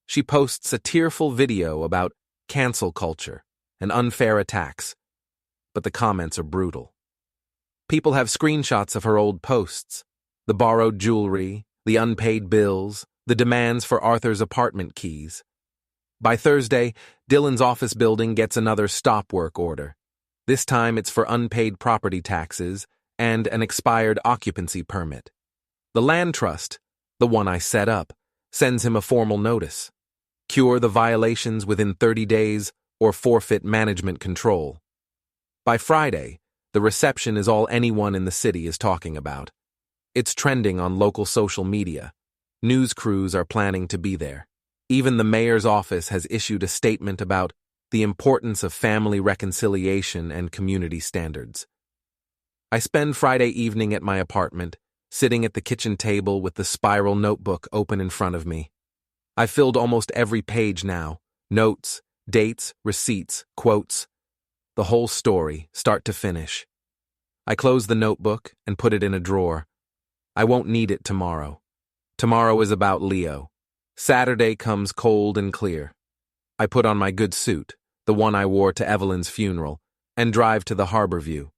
She posts a tearful video about cancel culture and unfair attacks, but the comments are brutal. People have screenshots of her old posts. The borrowed jewelry, the unpaid bills, the demands for Arthur's apartment keys. By Thursday, Dylan's office building gets another stop work order. This time it's for unpaid property taxes and an expired occupancy permit. The land trust, the one I set up, sends him a formal notice. Cure the violations within 30 days or forfeit management control. By Friday, the reception is all anyone in the city is talking about. It's trending on local social media. News crews are planning to be there. Even the mayor's office has issued a statement about the importance of family reconciliation and community standards. I spend Friday evening at my apartment, sitting at the kitchen table with the spiral notebook open in front of me. I've filled almost every page now. Notes, dates, receipts, quotes. The whole story, start to finish. I close the notebook and put it in a drawer. I won't need it tomorrow. Tomorrow is about Leo. Saturday comes cold and clear. I put on my good suit, the one I wore to Evelyn's funeral, and drive to the harbor view.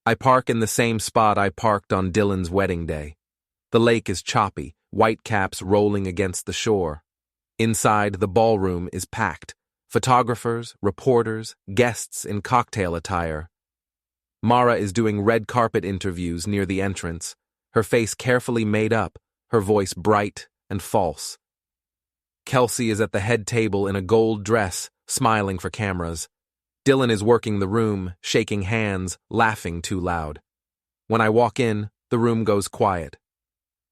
I park in the same spot I parked on Dylan's wedding day. The lake is choppy, whitecaps rolling against the shore. Inside, the ballroom is packed. Photographers, reporters, guests in cocktail attire. Mara is doing red carpet interviews near the entrance, her face carefully made up, her voice bright and false. Kelsey is at the head table in a gold dress, smiling for cameras. Dylan is working the room, shaking hands, laughing too loud. When I walk in, the room goes quiet.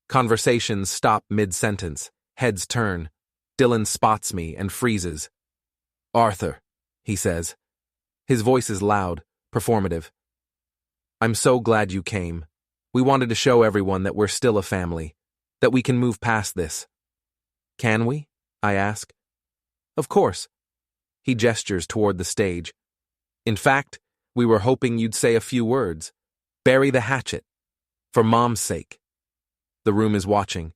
Conversations stop mid-sentence, heads turn. Dylan spots me and freezes. "Arthur," he says. His voice is loud, performative. "I'm so glad you came. We wanted to show everyone that we're still a family, that we can move past this." "Can we?" I ask. "Of course." He gestures toward the stage. "In fact, we were hoping you'd say a few words. Bury the hatchet. For Mom's sake." The room is watching.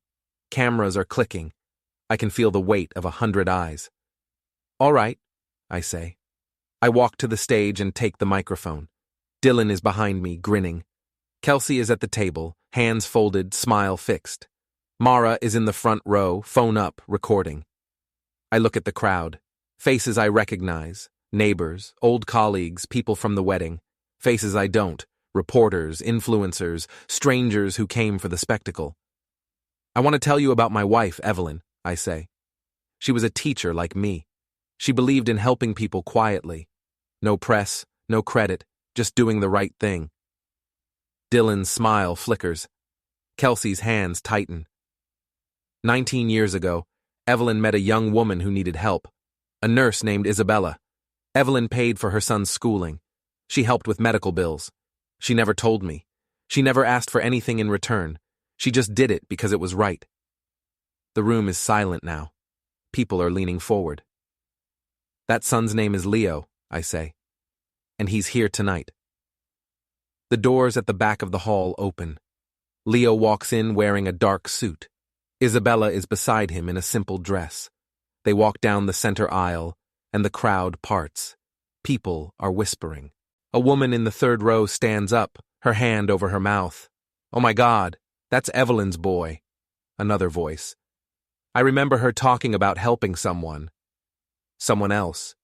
Cameras are clicking. I can feel the weight of 100 eyes. "All right," I say. I walk to the stage and take the microphone. Dylan is behind me, grinning. Kelsey is at the table, hands folded, smile fixed. Mara is in the front row, phone up, recording. I look at the crowd. Faces I recognize. Neighbors, old colleagues, people from the wedding. Faces I don't. Reporters, influencers, strangers who came for the spectacle. "I want to tell you about my wife, Evelyn," I say. She was a teacher like me. She believed in helping people quietly. No press, no credit, just doing the right thing. Dylan's smile flickers. Kelsey's hands tighten. 19 years ago, Evelyn met a young woman who needed help. A nurse named Isabella. Evelyn paid for her son's schooling. She helped with medical bills. She never told me. She never asked for anything in return. She just did it because it was right. The room is silent now. People are leaning forward. "That son's name is Leo," I say. "And he's here tonight." The doors at the back of the hall open. Leo walks in wearing a dark suit. Isabella is beside him in a simple dress. They walk down the center aisle, and the crowd parts. People are whispering. A woman in the third row stands up, her hand over her mouth. "Oh my God, that's Evelyn's boy." Another voice. "I remember her talking about helping someone." Someone else.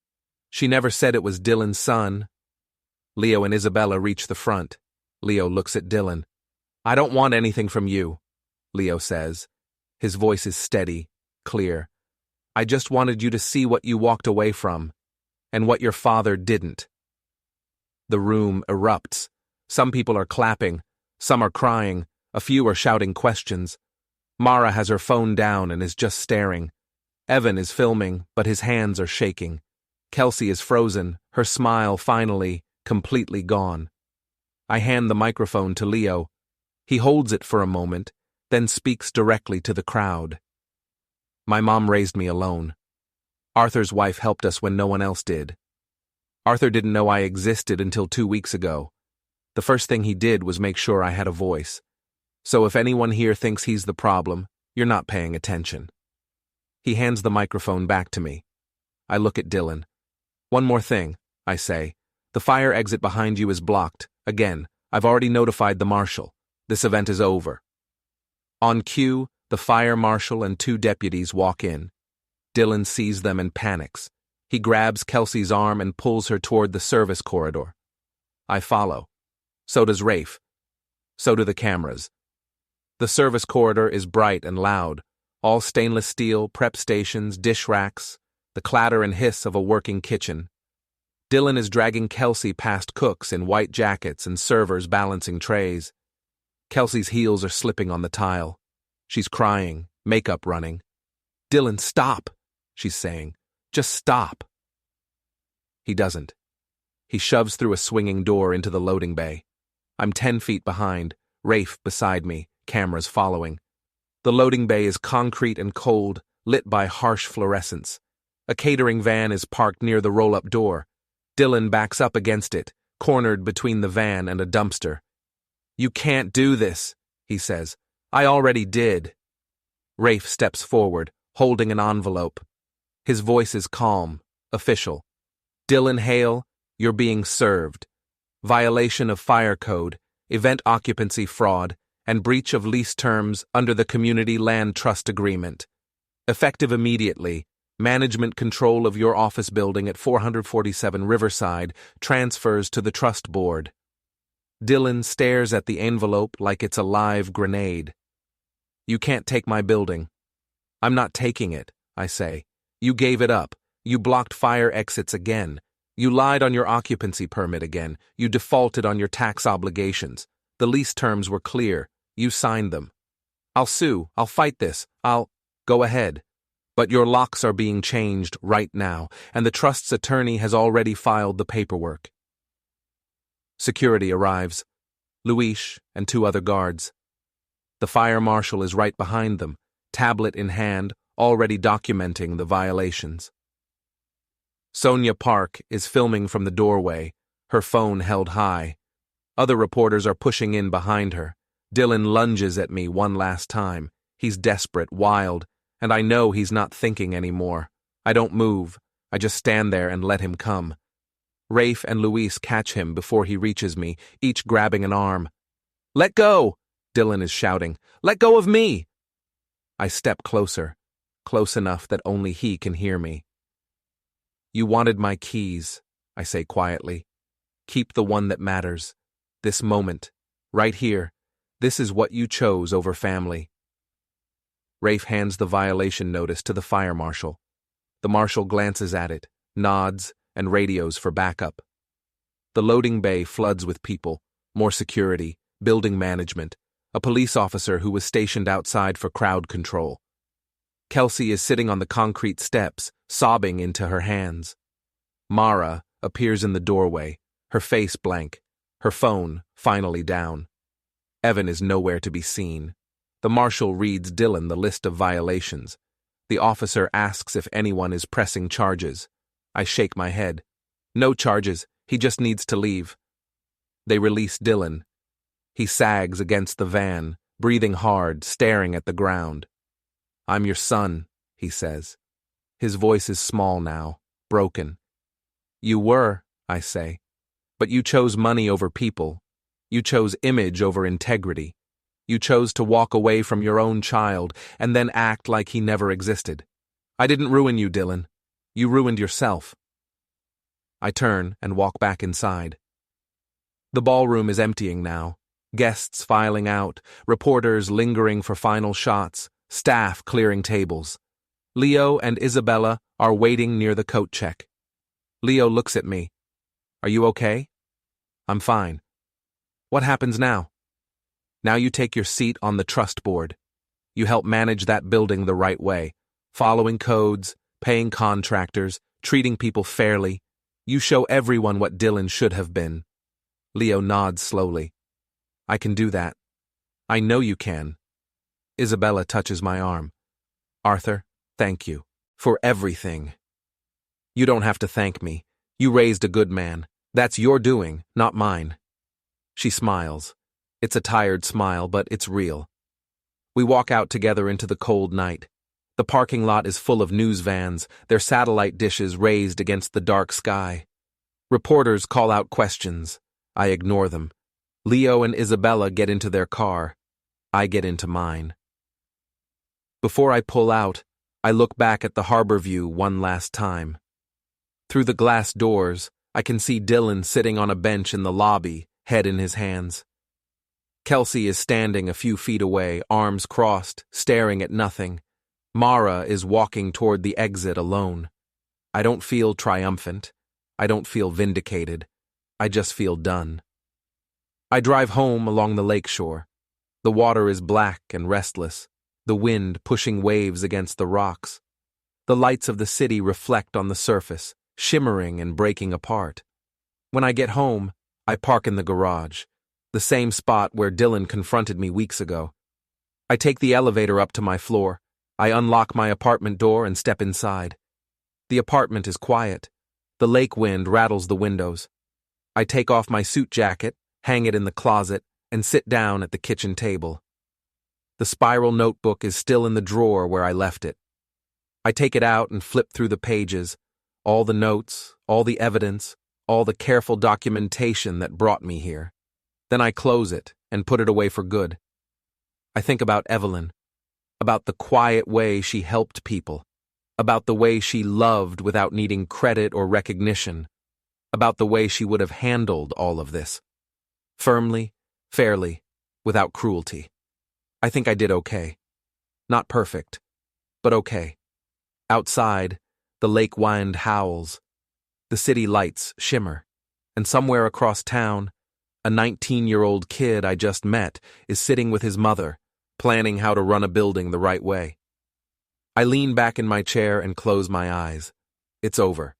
"She never said it was Dylan's son." Leo and Isabella reach the front. Leo looks at Dylan. "I don't want anything from you," Leo says. His voice is steady, clear. "I just wanted you to see what you walked away from, and what your father didn't." The room erupts. Some people are clapping, some are crying, a few are shouting questions. Mara has her phone down and is just staring. Evan is filming, but his hands are shaking. Kelsey is frozen, her smile finally, completely gone. I hand the microphone to Leo. He holds it for a moment, then speaks directly to the crowd. "My mom raised me alone. Arthur's wife helped us when no one else did. Arthur didn't know I existed until 2 weeks ago. The first thing he did was make sure I had a voice. So if anyone here thinks he's the problem, you're not paying attention." He hands the microphone back to me. I look at Dylan. "One more thing," I say. "The fire exit behind you is blocked. Again, I've already notified the marshal. This event is over. On cue, the fire marshal and 2 deputies walk in. Dylan sees them and panics. He grabs Kelsey's arm and pulls her toward the service corridor. I follow. So does Rafe. So do the cameras. The service corridor is bright and loud, all stainless steel, prep stations, dish racks, the clatter and hiss of a working kitchen. Dylan is dragging Kelsey past cooks in white jackets and servers balancing trays. Kelsey's heels are slipping on the tile. She's crying, makeup running. "Dylan, stop," she's saying. "Just stop." He doesn't. He shoves through a swinging door into the loading bay. I'm 10 feet behind, Rafe beside me, cameras following. The loading bay is concrete and cold, lit by harsh fluorescence. A catering van is parked near the roll-up door. Dylan backs up against it, cornered between the van and a dumpster. "You can't do this," he says. "I already did." Rafe steps forward, holding an envelope. His voice is calm, official. "Dylan Hale, you're being served. Violation of fire code, event occupancy fraud, and breach of lease terms under the Community Land Trust Agreement. Effective immediately, management control of your office building at 447 Riverside transfers to the trust board." Dylan stares at the envelope like it's a live grenade. "You can't take my building." "I'm not taking it," I say. "You gave it up. You blocked fire exits again. You lied on your occupancy permit again. You defaulted on your tax obligations. The lease terms were clear. You signed them. I'll sue. I'll fight this. Go ahead. But your locks are being changed right now, and the trust's attorney has already filed the paperwork." Security arrives. Luis and 2 other guards. The fire marshal is right behind them, tablet in hand, already documenting the violations. Sonia Park is filming from the doorway, her phone held high. Other reporters are pushing in behind her. Dylan lunges at me one last time. He's desperate, wild, and I know he's not thinking anymore. I don't move. I just stand there and let him come. Rafe and Luis catch him before he reaches me, each grabbing an arm. "Let go!" Dylan is shouting. "Let go of me!" I step closer, close enough that only he can hear me. "You wanted my keys," I say quietly. "Keep the one that matters. This moment, right here, this is what you chose over family." Rafe hands the violation notice to the fire marshal. The marshal glances at it, nods, and radios for backup. The loading bay floods with people, more security, building management, a police officer who was stationed outside for crowd control. Kelsey is sitting on the concrete steps, sobbing into her hands. Mara appears in the doorway, her face blank, her phone finally down. Evan is nowhere to be seen. The marshal reads Dylan the list of violations. The officer asks if anyone is pressing charges. I shake my head. "No charges, he just needs to leave." They release Dylan. He sags against the van, breathing hard, staring at the ground. "I'm your son," he says. His voice is small now, broken. "You were," I say. "But you chose money over people. You chose image over integrity. You chose to walk away from your own child and then act like he never existed. I didn't ruin you, Dylan. You ruined yourself." I turn and walk back inside. The ballroom is emptying now. Guests filing out, reporters lingering for final shots, staff clearing tables. Leo and Isabella are waiting near the coat check. Leo looks at me. "Are you okay?" "I'm fine." "What happens now?" "Now you take your seat on the trust board. You help manage that building the right way, following codes, paying contractors, treating people fairly. You show everyone what Dylan should have been." Leo nods slowly. "I can do that." "I know you can." Isabella touches my arm. "Arthur, thank you. For everything." "You don't have to thank me. You raised a good man. That's your doing, not mine." She smiles. It's a tired smile, but it's real. We walk out together into the cold night. The parking lot is full of news vans, their satellite dishes raised against the dark sky. Reporters call out questions. I ignore them. Leo and Isabella get into their car. I get into mine. Before I pull out, I look back at the harbor view one last time. Through the glass doors, I can see Dylan sitting on a bench in the lobby, head in his hands. Kelsey is standing a few feet away, arms crossed, staring at nothing. Mara is walking toward the exit alone. I don't feel triumphant. I don't feel vindicated. I just feel done. I drive home along the lakeshore. The water is black and restless, the wind pushing waves against the rocks. The lights of the city reflect on the surface, shimmering and breaking apart. When I get home, I park in the garage, the same spot where Dylan confronted me weeks ago. I take the elevator up to my floor. I unlock my apartment door and step inside. The apartment is quiet. The lake wind rattles the windows. I take off my suit jacket, hang it in the closet, and sit down at the kitchen table. The spiral notebook is still in the drawer where I left it. I take it out and flip through the pages, all the notes, all the evidence, all the careful documentation that brought me here. Then I close it and put it away for good. I think about Evelyn, about the quiet way she helped people, about the way she loved without needing credit or recognition, about the way she would have handled all of this. Firmly, fairly, without cruelty. I think I did okay. Not perfect, but okay. Outside, the lake wind howls. The city lights shimmer. And somewhere across town, a 19-year-old kid I just met is sitting with his mother, planning how to run a building the right way. I lean back in my chair and close my eyes. It's over.